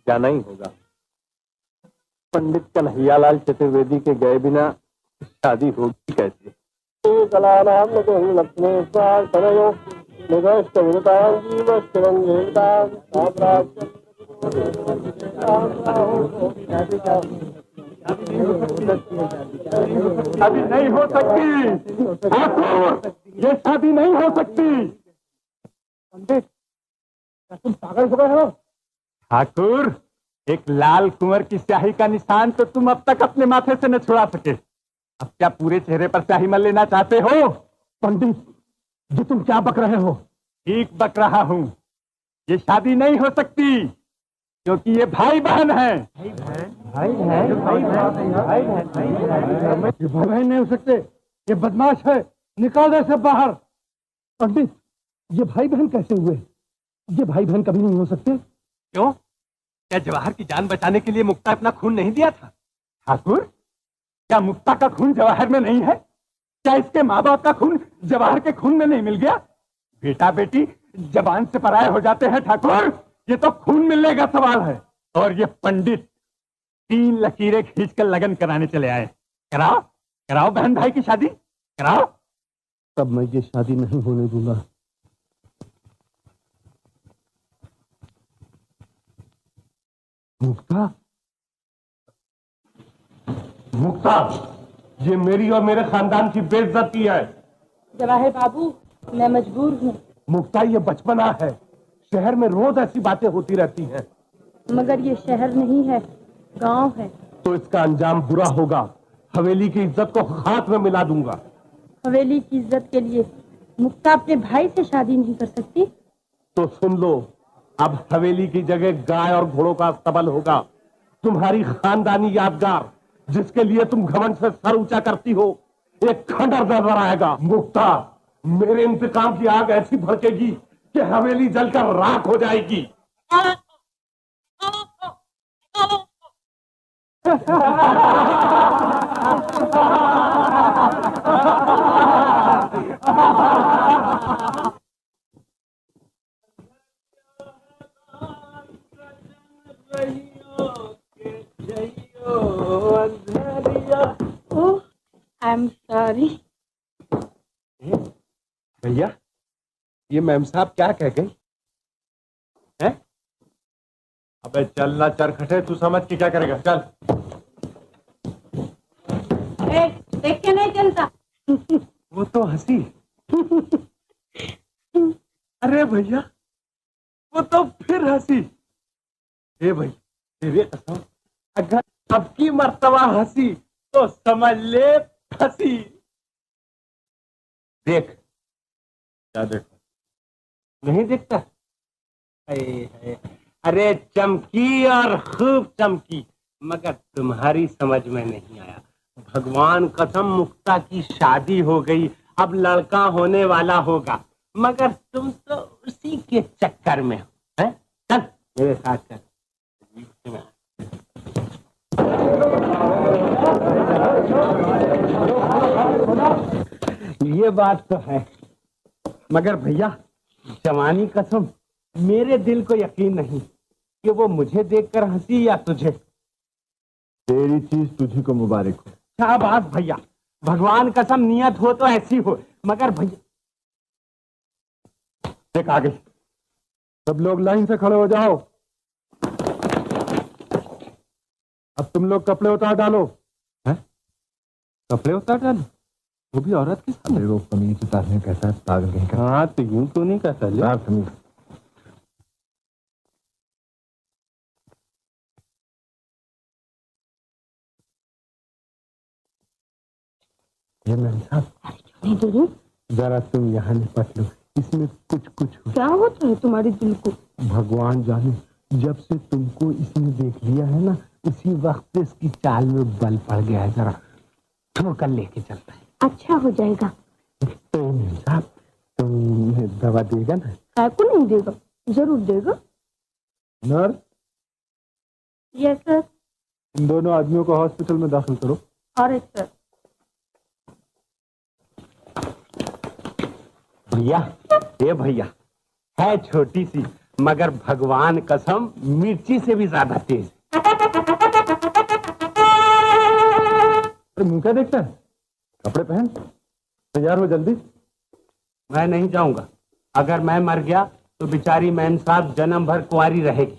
जाना ही होगा। पंडित कन्हैयालाल चतुर्वेदी के गए बिना शादी होगी कैसे? अभी नहीं हो सकती ठाकुर, ये शादी नहीं हो सकती। पंडित, क्या तुम पागल हो गए हो? ठाकुर, एक लाल कुंवर की स्याही का निशान तो तुम अब तक अपने माथे से न छुड़ा सके, अब क्या पूरे चेहरे पर स्याही मल लेना चाहते हो? पंडित, ये तुम क्या बक रहे हो? ठीक बक रहा हूँ। ये शादी नहीं हो सकती क्योंकि ये भाई बहन है। ये भाई बहन नहीं हो सकते, ये बदमाश है, निकाल दे सब बाहर। पंडित, ये भाई बहन कैसे हुए? ये भाई बहन कभी नहीं हो सकते। क्यों? क्या जवाहर की जान बचाने के लिए मुक्ता अपना खून नहीं दिया था? ठाकुर, क्या मुक्ता का खून जवाहर में नहीं है? क्या इसके माँ बाप का खून जवाहर के खून में नहीं मिल गया? बेटा बेटी जबान से पराये हो जाते हैं ठाकुर, ये तो खून मिलने का सवाल है। और ये पंडित 3 लकीरें खींचकर लगन कराने चले आए। कराओ कराओ बहन भाई की शादी कराओ। तब मैं ये शादी नहीं होने दूंगा। मुक्ता, मुक्ता, ये मेरी और मेरे खानदान की बेइज्जती है। जवाहिर बाबू, मैं मजबूर हूँ। मुक्ता, ये बचपना है, शहर में रोज ऐसी बातें होती रहती हैं। मगर ये शहर नहीं है, गांव है। तो इसका अंजाम बुरा होगा। हवेली की इज्जत को खाक में मिला दूंगा। हवेली की इज्जत के लिए मुक्ता अपने भाई से शादी नहीं कर सकती। तो सुन लो, अब हवेली की जगह गाय और घोड़ों का अस्तबल होगा। तुम्हारी खानदानी यादगार, जिसके लिए तुम घमंड से सर ऊंचा करती हो, एक खंडर नजर आएगा। मुक्ता, मेरे इंतकाम की आग ऐसी भड़केगी कि हवेली जलकर राख हो जाएगी। I am sorry. भैया, ये मैम साहब क्या कह गई हैं? अबे चलना चरखटे, तू समझ के क्या करेगा? चल। देख के नहीं चलता। वो तो हंसी। अरे भैया, वो तो फिर हंसी। ए भाई, तेरे कसम, अगर अब की मर्तबा हंसी तो समझ ले फंसी। देख, क्या देखो? नहीं देखता? अरे चमकी और खूब चमकी, मगर तुम्हारी समझ में नहीं आया। भगवान कसम, मुक्ता की शादी हो गई, अब लड़का होने वाला होगा, मगर तुम तो उसी के चक्कर में हो। हैं? चल मेरे साथ चल। ये बात तो है, मगर भैया जवानी कसम, मेरे दिल को यकीन नहीं कि वो मुझे देखकर हंसी या तुझे। तेरी चीज तुझी को मुबारक हो। शाबाश भैया, भगवान कसम नियत हो तो ऐसी हो, मगर भैया देख आ गई। सब लोग लाइन से खड़े हो जाओ। अब तुम लोग कपड़े उतार डालो। हैं? कपड़े उतार डालो? वो भी औरत के सामने? वो कमीज उतारने कहता है, पागल कहीं का। हाँ तो यूं तो नहीं कहता ले। ये मैम साहब, जरा तुम यहाँ निपट लो, इसमें कुछ कुछ हो। क्या होता है तुम्हारे दिल को? भगवान जाने, जब से तुमको इसने देख लिया है ना, उसी वक्त इसकी चाल में बल पड़ गया है। जरा ठोकर लेके चलता है। अच्छा हो जाएगा। तो मैम साहब, तुम दवा देगा ना? काय को नहीं देगा, जरूर देगा। Nurse, yes sir. इन दोनों आदमियों को हॉस्पिटल में दाखिल करो। और सर। भैया, ये भैया है छोटी सी, मगर भगवान कसम मिर्ची से भी ज्यादा तेज। अरे मुंह क्या देखता है? कपड़े पहन, तैयार हो जल्दी। मैं नहीं जाऊंगा। अगर मैं मर गया तो बेचारी मैम साहब जन्म भर कुंवारी रहेगी।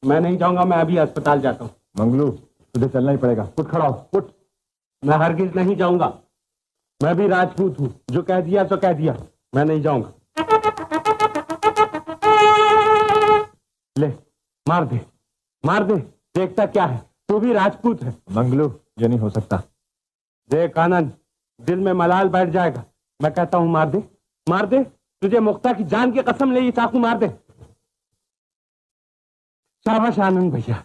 मैं नहीं जाऊंगा, मैं अभी अस्पताल जाता हूँ। मंगलू, तुझे चलना ही पड़ेगा। उठ खड़ा हो, उठ। मैं हरगिज नहीं जाऊंगा। मैं भी राजपूत हूँ, जो कह दिया तो कह दिया, मैं नहीं जाऊंगा। ले मार दे, मार दे, देखता क्या है, तू भी राजपूत है। मंगलू, ये नहीं हो सकता। देख आनंद, दिल में मलाल बैठ जाएगा। मैं कहता हूं मार दे, मार दे, तुझे मुक्ता की जान की कसम ले, ये चाकू मार दे। शाबाश आनंद भैया,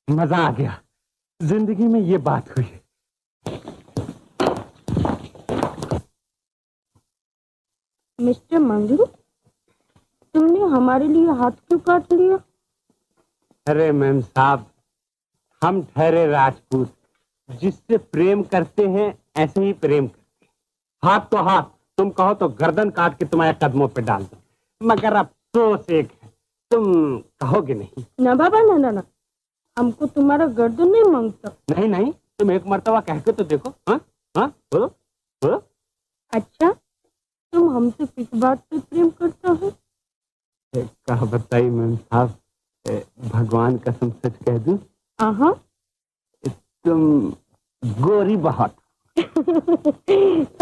मजा आ गया, जिंदगी में ये बात हुई। मिस्टर मंगलू, तुमने हमारे लिए हाथ क्यों काट लिया? अरे मैम साहब, हम ठहरे राजपूत, जिससे प्रेम करते हैं ऐसे ही प्रेम करते हैं। हाथ तो हाथ, तुम कहो तो गर्दन काट के तुम्हारे कदमों पे डाल दो, मगर अफसोस एक है, तुम कहोगे नहीं। ना बाबा, ना ना ना, हमको तुम्हारा गर्दन नहीं मांगता। नहीं नहीं, तुम एक मर्तबा कह के तो देखो। हाँ हाँ, बोलो बोलो। अच्छा, तुम हमसे किस बात पे प्रेम करता है? कहा बताइए मैम साहब, भगवान कसम सच कह दूं? हाँ। तुम गोरी बहुत।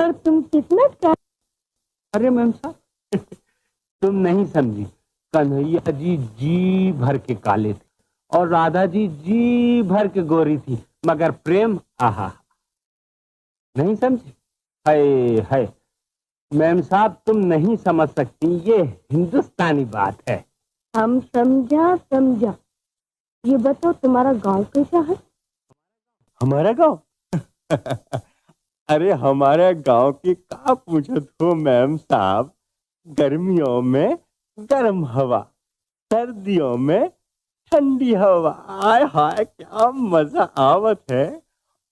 और तुम कितना का... अरे मैम साहब, तुम नहीं समझी, कन्हैया जी जी भर के काले थे और राधा जी जी भर के गोरी थी, मगर प्रेम आहा, नहीं समझी? है है मैम साहब, तुम नहीं समझ सकती, ये हिंदुस्तानी बात है। हम समझा। ये बताओ, तुम्हारा गांव कैसा है? हमारा गांव? अरे हमारे गांव की का पूछत हो मैम साहब। गर्मियों में गर्म हवा, सर्दियों में ठंडी हवा, आय हाय क्या मजा आवत है।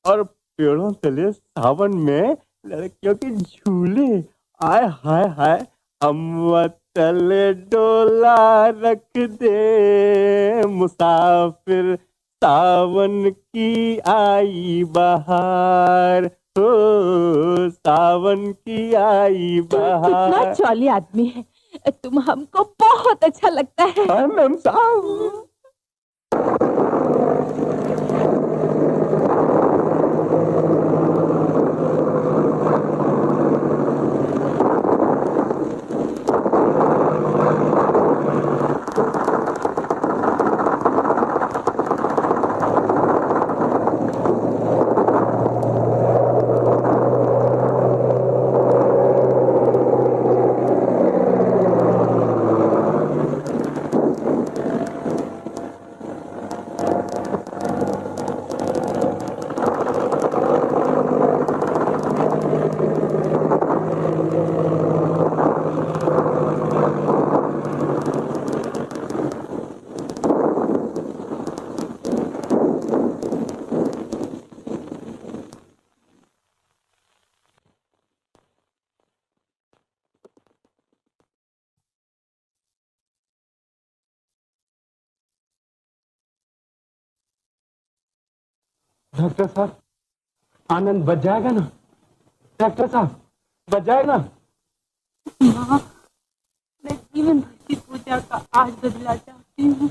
और पेड़ों तले सावन में लड़कियों के झूले, आय हाय हाय। अम्मा तले डोला रख दे मुसाफिर, सावन की आई बहार, हो सावन की आई बहार। कितना जॉली आदमी है, तुम हमको बहुत अच्छा लगता है। मैम साहब, डॉक्टर साहब, आनंद बच जाएगा ना? डॉक्टर साहब, बच जाएगा? माँ, मैं जीवन भर की पूजा का आज बदला चाहती हूँ।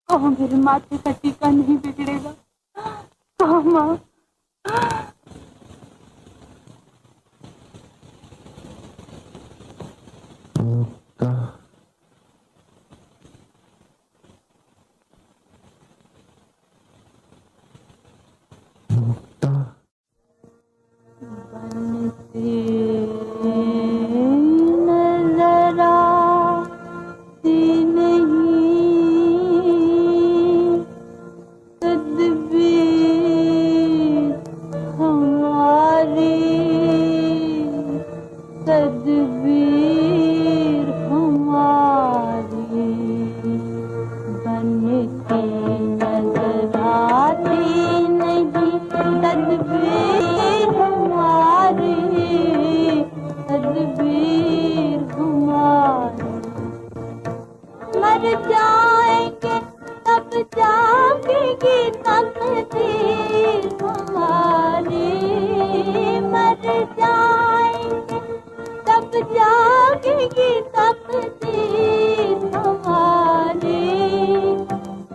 कहो मेरे माथे का टीका नहीं बिगड़ेगा? कहो माँ।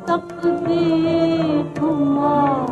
तकदीर हमारी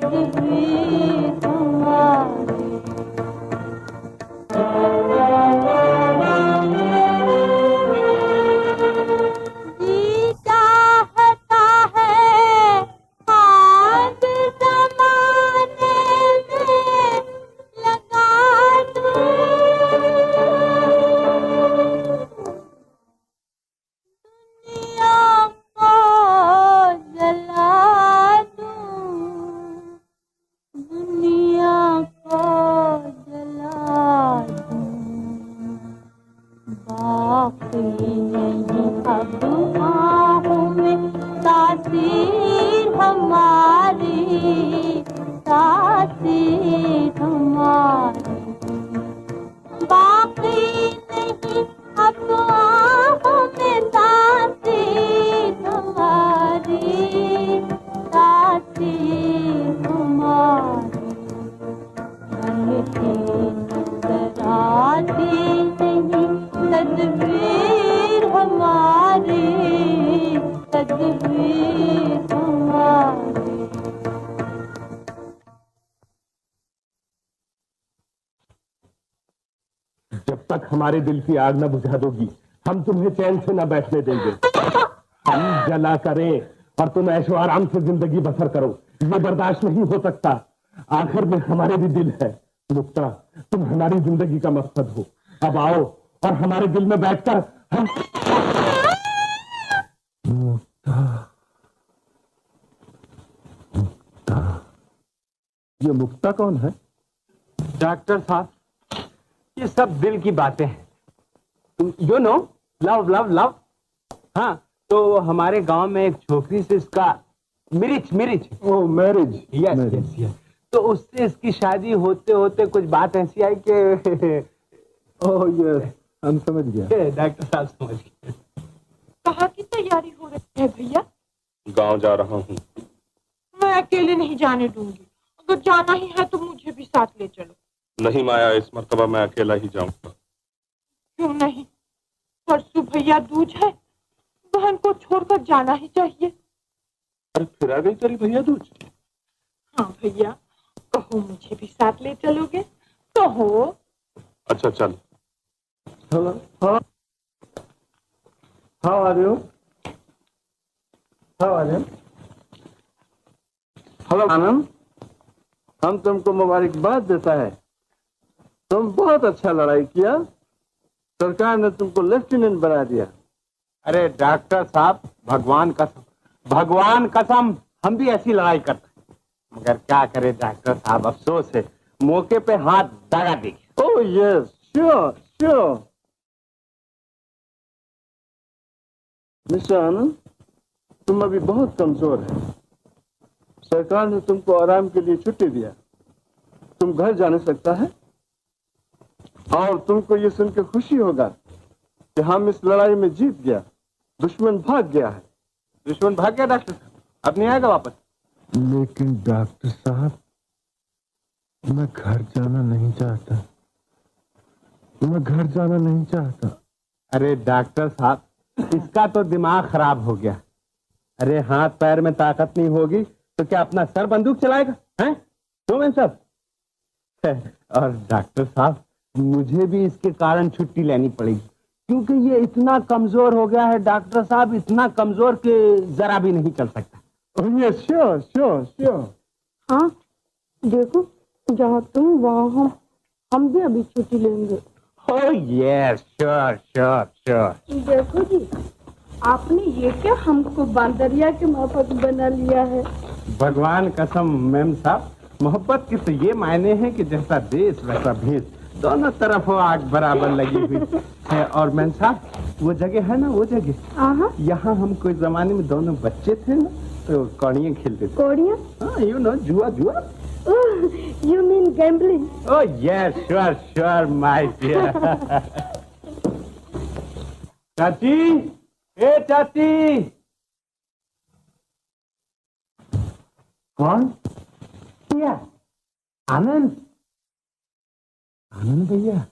तदबीर हमारी। जी चाहता है हाथ जमाने में लगा दूं, दुनिया को जला दूं, दुनिया को जला दूं, बाकी नहीं अब आहों में तासीर हमारी, तासीर हमारी, बाकी नहीं अब आहों में तासीर हमारी, तासीर हमारी, बनती नजर आती नहीं तदबीर हमारी, तदबीर हमारी। जब तक हमारे दिल की आग न बुझा दोगी हम तुम्हें चैन से न बैठने देंगे। हम जला करें और तुम ऐशो आराम से जिंदगी बसर करो, ये बर्दाश्त नहीं हो सकता। आखिर में हमारे भी दिल है। मुक्ता, तुम हमारी जिंदगी का मकसद हो। अब आओ और हमारे दिल में बैठकर हम मुक्ता, मुक्ता, ये मुक्ता कौन है? डॉक्टर साहब, ये सब दिल की बातें हैं। You know, love love love. हाँ, तो हमारे गांव में एक छोकरी से इसका मिरिच ओह मैरिज, यस यस यस, तो उससे इसकी शादी होते होते कुछ बात ऐसी आई कि ओह यस, हम समझ गया। डॉक्टर साहब समझ गए। कहाँ की तैयारी हो रही है भैया? गांव जा रहा हूँ। मैं अकेले नहीं जाने दूंगी। अगर जाना ही है तो मुझे भी साथ ले चलो। नहीं माया, इस मर्तबा मैं अकेला ही जाऊंगा। क्यों नहीं? परसों भैया दूज है, बहन को छोड़कर जाना ही चाहिए। अरे फिर आ गई तेरी भैया दूज। हाँ भैया, कहो मुझे भी साथ ले चलोगे? कहो। अच्छा चल। Hello, how are you? How are you? Hello Anand, हम तुमको मुबारकबाद देता है। तुम बहुत अच्छा लड़ाई किया, सरकार ने तुमको लेफ्टिनेंट बना दिया। अरे डॉक्टर साहब, भगवान कसम हम भी ऐसी लड़ाई करते हैं, मगर क्या करे डॉक्टर साहब, अफसोस है मौके पे हाथ दगा दी। Oh yes, sure sure. Mister Anand, तुम अभी बहुत कमजोर है। सरकार ने तुमको आराम के लिए छुट्टी दिया, तुम घर जाने सकता है। और तुमको ये सुनकर खुशी होगा कि हम इस लड़ाई में जीत गया, दुश्मन भाग गया है। दुश्मन भाग गया डॉक्टर साहब, अब नहीं आएगा वापस। लेकिन डॉक्टर साहब, मैं घर जाना नहीं चाहता, मैं घर जाना नहीं चाहता। अरे डॉक्टर साहब, इसका तो दिमाग खराब हो गया। अरे हाथ पैर में ताकत नहीं होगी तो क्या अपना सर बंदूक चलाएगा? हैं? तुम सब। और डॉक्टर साहब, मुझे भी इसके कारण छुट्टी लेनी पड़ेगी, क्योंकि ये इतना कमजोर हो गया है डॉक्टर साहब, इतना कमजोर कि जरा भी नहीं चल सकता। Yes, sure sure sure. हाँ देखो, जहाँ तुम वहाँ हम भी अभी छुट्टी लेंगे। ओह यस, श्योर श्योर श्योर। देखो जी, आपने ये क्या हमको बांदरिया के माफक बना लिया है? भगवान कसम मैम साहब, मोहब्बत के तो ये मायने हैं कि जैसा देश वैसा भेष, दोनों तरफ हो आग बराबर लगी हुई है। और मैम साहब, वो जगह है ना, वो जगह, यहाँ हम कोई जमाने में दोनों बच्चे थे ना, तो कौड़ियाँ खेलते थे। कौड़ियाँ? हाँ, यू नो, जुआ जुआ। You mean gambling? Oh yes, sure, sure, my dear. चाची, ए चाची। कौन? क्या? आनंद? आनंद भैया?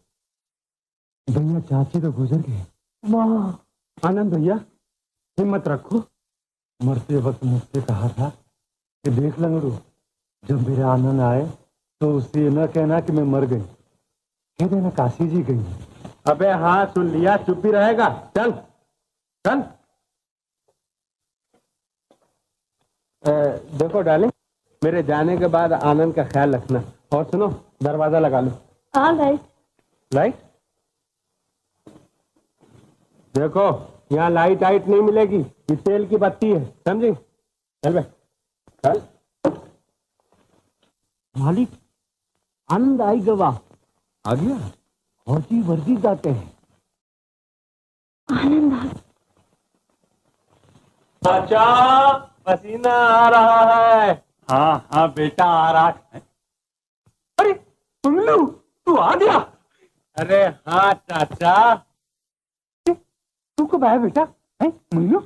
भैया चाची तो गुजर गए। वाह। आनंद भैया, हिम्मत रखो। मरते वक्त मुझसे कहा था कि देख लंगड़ू, जब मेरे आनंद आए तो उससे न कहना कि मैं मर गई, कह देना काशी जी गई। अबे हाँ सुन लिया, चुप भी रहेगा। चल चल। देखो डार्लिंग, मेरे जाने के बाद आनंद का ख्याल रखना। और सुनो, दरवाजा लगा लो। हाँ लाइट। लाइट? देखो यहाँ लाइट आइट नहीं मिलेगी, ये तेल की बत्ती है, समझी? चल बे चल। मालिक, आनंद आई गवा आ गया। फौजी वर्दी जाते हैं। आनंद आ चाचा, पसीना आ रहा है। हाँ हाँ बेटा आ रहा है। अरे मंगलू, तू आ गया? अरे हाँ चाचा। तू कब आया बेटा? मंगलू,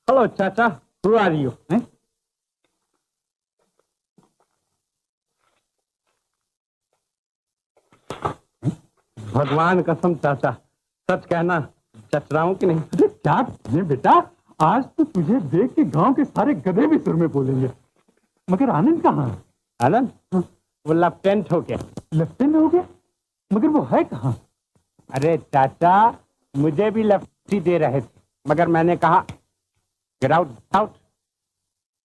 हेलो चाचा, तू आ रही हो? भगवान कसम चाचा, सच कहना, चच रहा हूं कि नहीं? अरे क्या ये बेटा, आज तो तुझे देख के गांव के सारे गधे भी सुर में बोलेंगे। मगर आनंद कहाँ है? आनंद वो लेफ्टिनेंट हो गया। लेफ्टिनेंट हो गया? मगर वो है कहाँ? अरे चाचा, मुझे भी लेफ्टी दे रहे थे, मगर मैंने कहा गेट आउट आउट,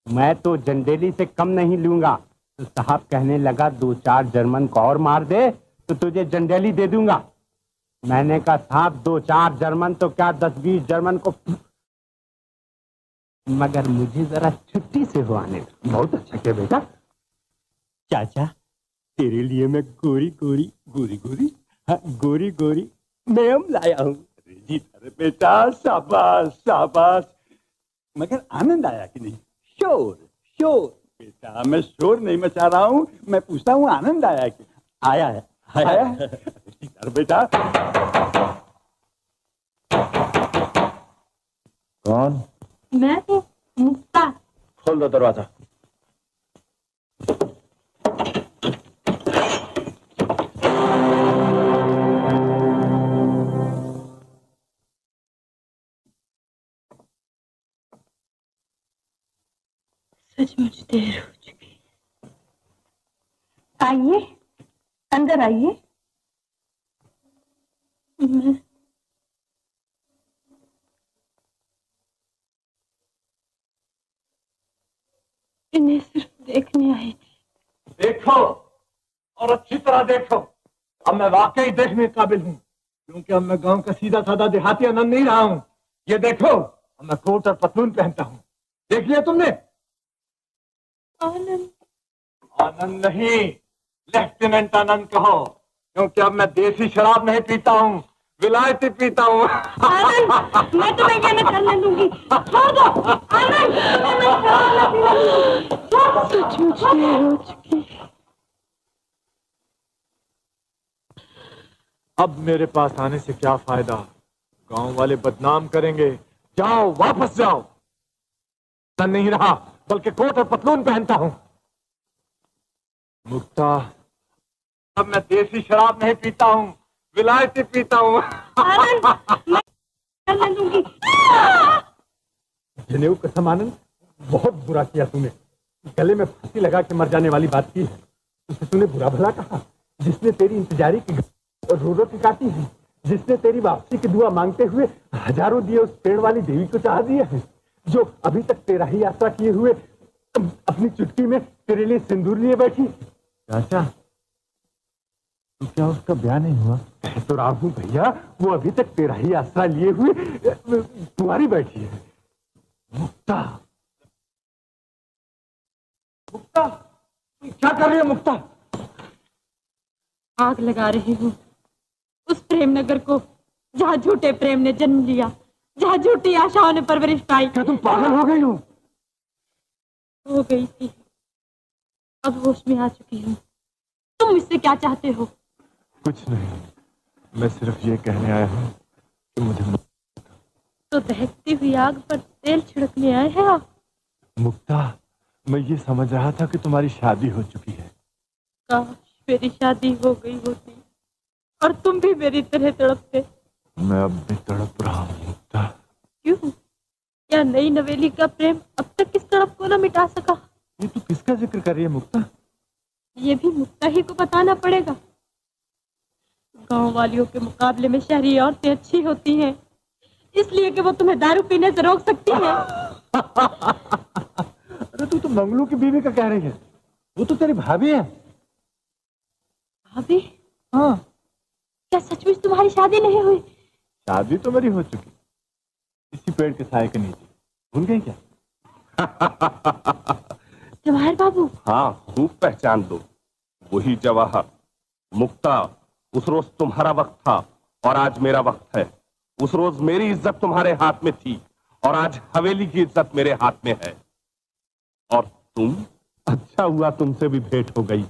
मैं तो जंडेली से कम नहीं लूंगा। तो साहब कहने लगा 2-4 जर्मन को और मार दे तो तुझे जंडेली दे दूंगा। मैंने कहा साहब 2-4 जर्मन तो क्या 10-20 जर्मन को, मगर मुझे जरा छुट्टी से हो आने दो। बहुत अच्छा किया बेटा। चाचा, तेरे लिए मैं गोरी गोरी गोरी गोरी हाँ, गोरी गोरी मैम लाया हूँ। जी अरे बेटा, शाबाश शाबाश। मगर आनंद आया कि नहीं? शोर शोर बेटा, मैं शोर नहीं मचा रहा हूँ, मैं पूछता हूँ आनंद आया कि? आया है। आया है? अरे बेटा। कौन? मैं तो मुक्ता। खोल दो दरवाजा। सचमुच देर हो चुकी। आइए, अंदर आइए। मैं इन्हें सिर्फ देखने आई थी। देखो और अच्छी तरह देखो, अब मैं वाकई देखने के काबिल हूँ, क्योंकि अब मैं गांव का सीधा साधा देहाती आनंद नहीं रहा हूँ। ये देखो, अब मैं कोट और पतलून पहनता हूँ। देख लिया तुमने? आनंद? आनंद नहीं, लेफ्टिनेंट आनंद कहो, क्योंकि अब मैं देसी शराब नहीं पीता हूँ, विलायती पीता हूँ। आनंद, मैं तुम्हें ये न करने दूंगी। छोड़ दो आनंद, मैं शराब न पीने दूंगी। सचमुच देर हो चुकी। अब मेरे पास आने से क्या फायदा? गांव वाले बदनाम करेंगे। जाओ, वापस जाओ। मैं नहीं रहा, बल्कि कोट और पतलून पहनता हूँ। मुक्ता, अब मैं देसी शराब नहीं पीता हूँ, विलायती पीता हूँ। जनेऊ कसम आनंद, बहुत बुरा किया तूने। गले में फांसी लगा के मर जाने वाली बात की है। उसे तूने बुरा भला कहा, जिसने तेरी इंतजारी की और रो रो के काटी है, जिसने तेरी वापसी की दुआ मांगते हुए हजारों दिए उस पेड़ वाली देवी को चाह दिए हैं, जो अभी तक तेरा ही यात्रा किए हुए अपनी चुटकी में तेरे लिए सिंदूर लिए बैठी। चाचा, तो क्या उसका ब्याह नहीं हुआ? कह तो रहा हूं भैया, वो अभी तक तेरा ही आसरा लिए हुए तुम्हारी बैठी है। मुक्ता, मुक्ता, क्या कर रही है मुक्ता? आग लगा रही हूँ उस प्रेम नगर को, जहाँ झूठे प्रेम ने जन्म लिया, जहाँ झूठी आशाओं ने परवरिश पाई। क्या तुम पागल हो गई हो? हो गई थी, अब होश में आ चुकी हूँ। तुम मुझसे क्या चाहते हो? कुछ नहीं, मैं सिर्फ ये कहने आया हूँ कि मुझे। तो दहकती हुई आग पर तेल छिड़कने आए हैं आप? मुक्ता, मैं ये समझ रहा था कि तुम्हारी शादी हो चुकी है। काश मेरी शादी हो गई होती और तुम भी मेरी तरह तड़पते। मैं अब भी तड़प रहा हूँ मुक्ता। क्यों? क्या नई नवेली का प्रेम अब तक किस तड़प को न मिटा सका? ये तू किसका जिक्र कर रही है मुक्ता? ये भी मुक्ता ही को बताना पड़ेगा। गांव वालियों के मुकाबले में शहरी औरतें अच्छी होती हैं, इसलिए कि वो तुम्हें दारू पीने से रोक सकती हैं। अरे तू तो मंगलू की बीवी का कह रही है, वो तो तेरी भाभी है। भाभी? हाँ। क्या सचमुच तुम्हारी शादी नहीं हुई? शादी तो मेरी हो चुकी, इसी पेड़ के साए के नीचे। भूल गई क्या? जवाहर बाबू। हाँ, खूब पहचान दो, वही जवाहर। मुक्ता, उस रोज तुम्हारा वक्त था और आज मेरा वक्त है। उस रोज मेरी इज्जत तुम्हारे हाथ में थी और आज हवेली की इज्जत मेरे हाथ में है। और तुम? अच्छा हुआ तुमसे भी भेंट हो गई।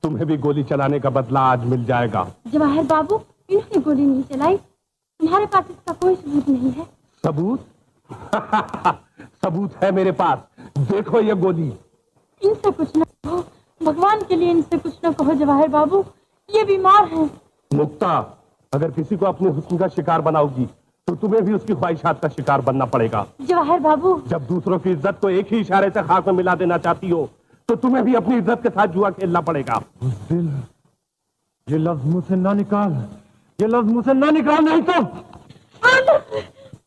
तुम्हें भी गोली चलाने का बदला आज मिल जाएगा। जवाहर बाबू, इन्होंने गोली नहीं चलाई, तुम्हारे पास इसका कोई सबूत नहीं है। सबूत? सबूत है मेरे पास, देखो ये गोली। इनसे कुछ न कहो, भगवान के लिए इनसे कुछ न कहो जवाहर बाबू, ये बीमार हैं। मुक्ता, अगर किसी को अपने हुस्न का शिकार बनाओगी तो तुम्हें भी उसकी ख्वाहिशात का शिकार बनना पड़ेगा। जवाहर बाबू, जब दूसरों की इज्जत को एक ही इशारे से खाक में मिला देना चाहती हो तो तुम्हें भी अपनी इज्जत के साथ जुआ खेलना पड़ेगा। ये लफ्ज मुंह से ना निकाल, ये लफ्ज मुंह से ना निकाल, नहीं तो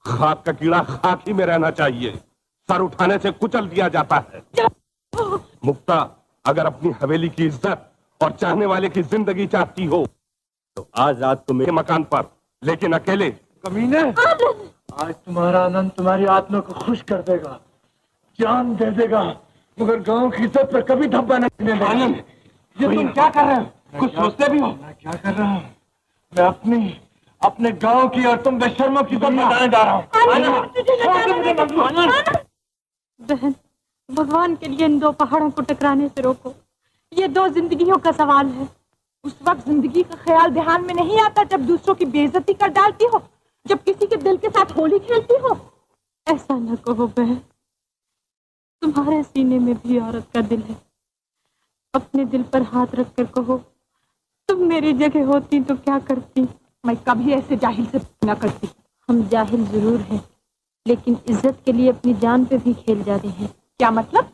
खाक का कीड़ा खाक ही में रहना चाहिए, सर उठाने से कुचल दिया जाता है। मुक्ता, अगर अपनी हवेली की इज्जत और चाहने वाले की जिंदगी चाहती हो तो आज रात तुम मेरे मकान पर, लेकिन अकेले। कमीने, आज तुम्हारा आनंद तुम्हारी आत्मा को खुश कर देगा, जान दे देगा, मगर गांव की इज्जत पर कभी धब्बा नहीं देगा। आनंद, ये तुम क्या कर रहे हो? कुछ सोचते भी हो? मैं क्या कर रहा हूँ? मैं अपने गांव की और तुम बेशर्मों की इज्जत बताने जा रहा हूँ। बहन, भगवान के लिए इन दो पहाड़ों को टकराने से रोको, ये दो जिंदगियों का सवाल है। उस वक्त जिंदगी का ख्याल ध्यान में नहीं आता जब दूसरों की बेइज्जती कर डालती हो, जब किसी के दिल के साथ होली खेलती हो। ऐसा न कहो बहन, तुम्हारे सीने में भी औरत का दिल है। अपने दिल पर हाथ रखकर कहो, तुम मेरी जगह होती तो क्या करती? मैं कभी ऐसे जाहिल से न करती। हम जाहिल जरूर हैं, लेकिन इज्जत के लिए अपनी जान पे भी खेल जाते हैं। क्या मतलब?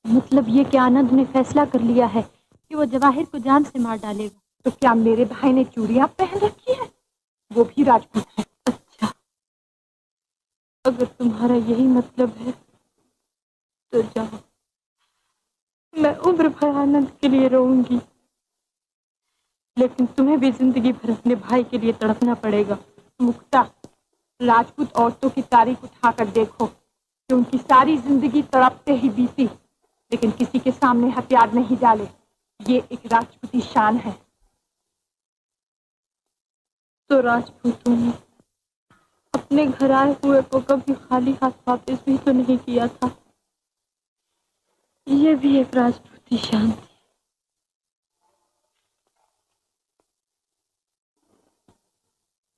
मतलब ये कि आनंद ने फैसला कर लिया है कि वो जवाहिर को जान से मार डालेगा। तो क्या मेरे भाई ने चूड़ियां पहन रखी है? वो भी राजपूत है। अच्छा, अगर तुम्हारा यही मतलब है तो जाओ, मैं उम्र भर आनंद के लिए रोऊंगी, लेकिन तुम्हें भी जिंदगी भर अपने भाई के लिए तड़पना पड़ेगा। मुक्ता, राजपूत औरतों की तारीख उठाकर देखो कि उनकी सारी जिंदगी तड़पते ही बीती, लेकिन किसी के सामने हथियार नहीं डाले। ये एक राजपूती शान है। तो राजपूतों ने अपने घर आए हुए को कभी खाली हाथ वापस भी तो नहीं किया था। ये भी एक राजपूती शान थी।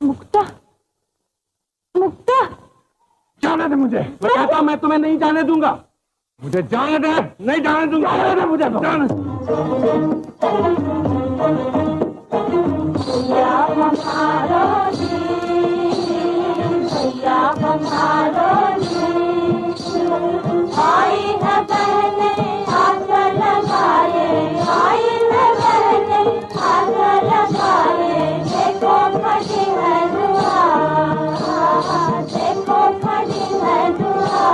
मुक्ता, मुक्ता, जाने दे मुझे। मैं कहता हूं मैं तुम्हें नहीं जाने दूंगा। मुझे जाने दे, नहीं जाने दूंगा। जाने दे मुझे, जाने। आई है बहने आशा लगाए, आई है बहने आशा लगाए, देखो खड़ी है दुआ, देखो खड़ी है दुआ,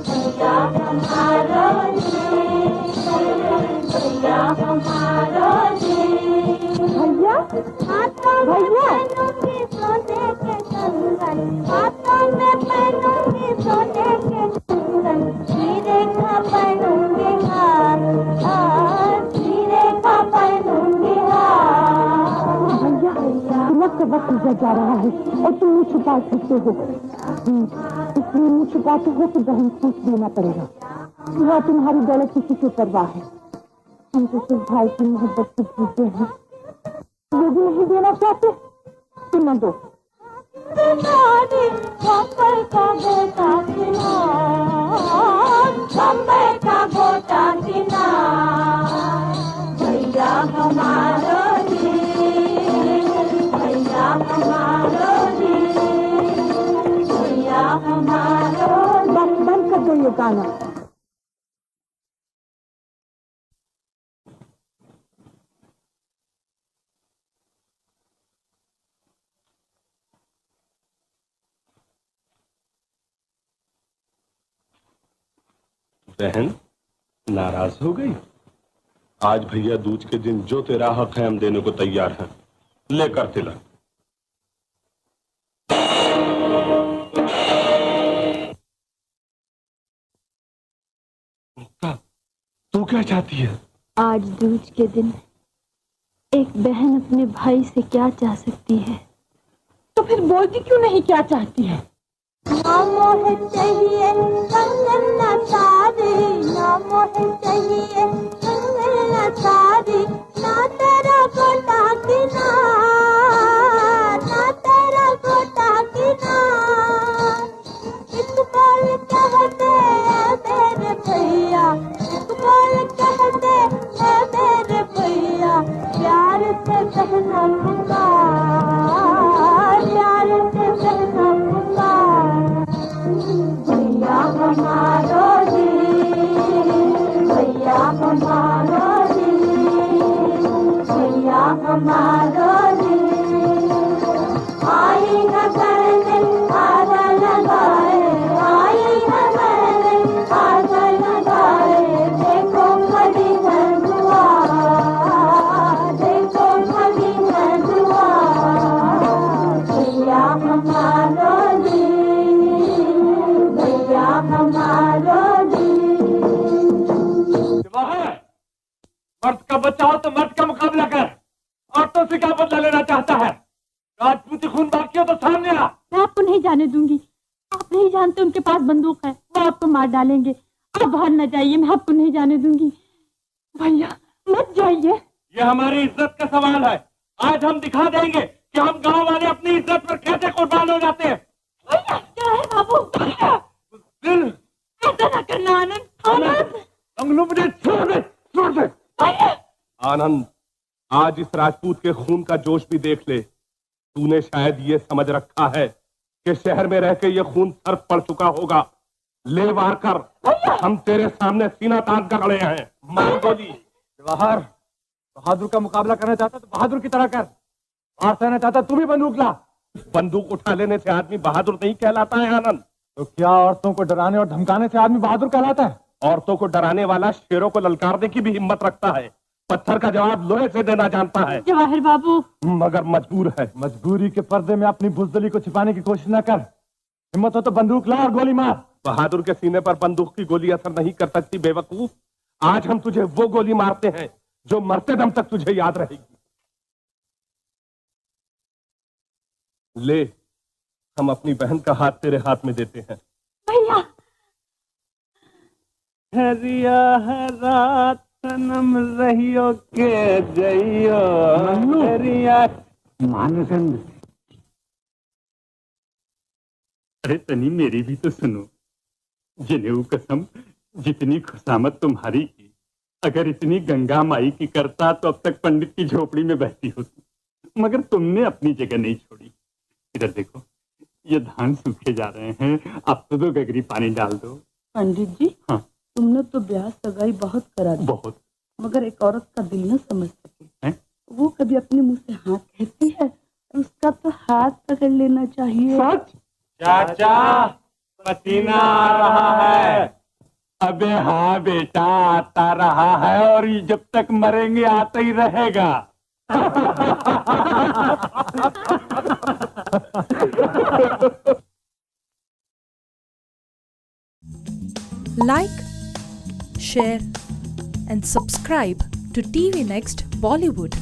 भैया हमारो जी, भैया हमारो जी। भैया, हाथों में पहनूंगी सोने के कंगन, हाथों में पहनूंगी सोने के कंगन, हीरे का पहनूंगी हार, हीरे का पहनूंगी हार। भैया, वक्त वक्त गुजर जा रहा है और तुम मुँह छुपा सकते हो, इसलिए मुँह छुपाते हो तो बहन पूछ देना पड़ेगा। वह तुम्हारी दौलत किसी को परवाह है, हम तो सिर्फ भाई की मोहब्बत से जीते हैं। ये भी नहीं देना चाहते तो न दो। बम्बई का गोटा किनार, बम्बई का गोटा किनार, भैया हमारो जी, भैया हमारो जी, भैया हमारो। बंद कर दो ये गाना। बहन नाराज हो गई? आज भैया दूज के दिन जो तेरा हक है हम देने को तैयार हैं। लेकर तिलक। तू क्या चाहती है? आज दूज के दिन एक बहन अपने भाई से क्या चाह सकती है? तो फिर बोलती क्यों नहीं क्या चाहती है? ना मोह चाहिए कंगन न सारी, ना मोह चाहिए कंगन न सारी, ना तेरा गोटा किनार, ना तेरा गोटा किनार। इकबाल कहते हैं मेरे भैया, इकबाल कहते हैं मेरे भैया, प्यार से कहना पुकार, प्यार से कहना पुकार। भैया हमारो जी, भैया हमारो जी, भैया हमारो जी, आई न करने आगा लगाए, आई न करने आगा लगाए, देखो खड़ी है दुआ, देखो खड़ी है दुआ। भैया हमारो जी, भैया हमारो जी। मर्द का बच्चा हो तो मर्द का मुकाबला कर। औरतों से क्या बदला लेना चाहता है? राजपूती खून बाकी हो तो सामने आ। मैं आपको नहीं जाने दूंगी। आप नहीं जानते उनके पास बंदूक है, वो आपको मार डालेंगे। आप बाहर न जाइए, मैं आपको नहीं जाने दूंगी। भैया मत जाइए। ये हमारी इज्जत का सवाल है। आज हम दिखा देंगे कि हम गांव वाले अपनी इज्जत पर कैसे कुर्बान हो जाते हैं। भैया क्या है बाबू? दिल ऐसा न करना आनंद। आनंद अंगलू मुझे छोड़ दे, छोड़ दे। आनंद, आज इस राजपूत के खून का जोश भी देख ले। तूने शायद ये समझ रखा है कि शहर में रह के ये खून सर्फ पड़ चुका होगा। ले वार कर, हम तेरे सामने सीना तान कर खड़े हैं। मार गोली। जवाहर, बहादुर का मुकाबला करना चाहता तो बहादुर की तरह कर। मार सहना चाहता तू भी बंदूक ला। बंदूक उठा लेने से आदमी बहादुर नहीं कहलाता है आनंद। तो क्या औरतों को डराने और धमकाने से आदमी बहादुर कहलाता है? औरतों को डराने वाला शेरों को ललकारने की भी हिम्मत रखता है। पत्थर का जवाब लोहे से देना जानता है। जवाहिर बाबू, मगर मजबूर है। मजबूरी के पर्दे में अपनी बुज़दिली को छिपाने की कोशिश न कर। हिम्मत हो तो बंदूक ला और गोली मार। बहादुर के सीने पर बंदूक की गोली असर नहीं कर सकती बेवकूफ। आज हम तुझे वो गोली मारते हैं जो मरते दम तक तुझे याद रहेगी। ले, हम अपनी बहन का हाथ तेरे हाथ में देते हैं। भैया हरिया है रात सनम रहियो के जइयो हरिया। मानचंद, अरे तनी मेरी भी तो सुनो। जनेऊ कसम, जितनी खुशामद तुम्हारी की, अगर इतनी गंगा माई की करता तो अब तक पंडित की झोपड़ी में बहती होती। मगर तुमने अपनी जगह नहीं छोड़ी। इधर देखो, ये धान सूखे जा रहे हैं, अब तो 2 गगरी पानी डाल दो। पंडित जी, हाँ। तुमने तो ब्याह सगाई बहुत करा दी, बहुत, मगर एक औरत का दिल न समझ सके। हैं? वो कभी अपने मुंह से हाँ कहती है, उसका तो हाथ पकड़ लेना चाहिए। सच? चाचा, पसीना आ रहा है। अबे हाँ बेटा, आता रहा है और ये जब तक मरेंगे आता ही रहेगा। Like, share and subscribe to TV Next Bollywood.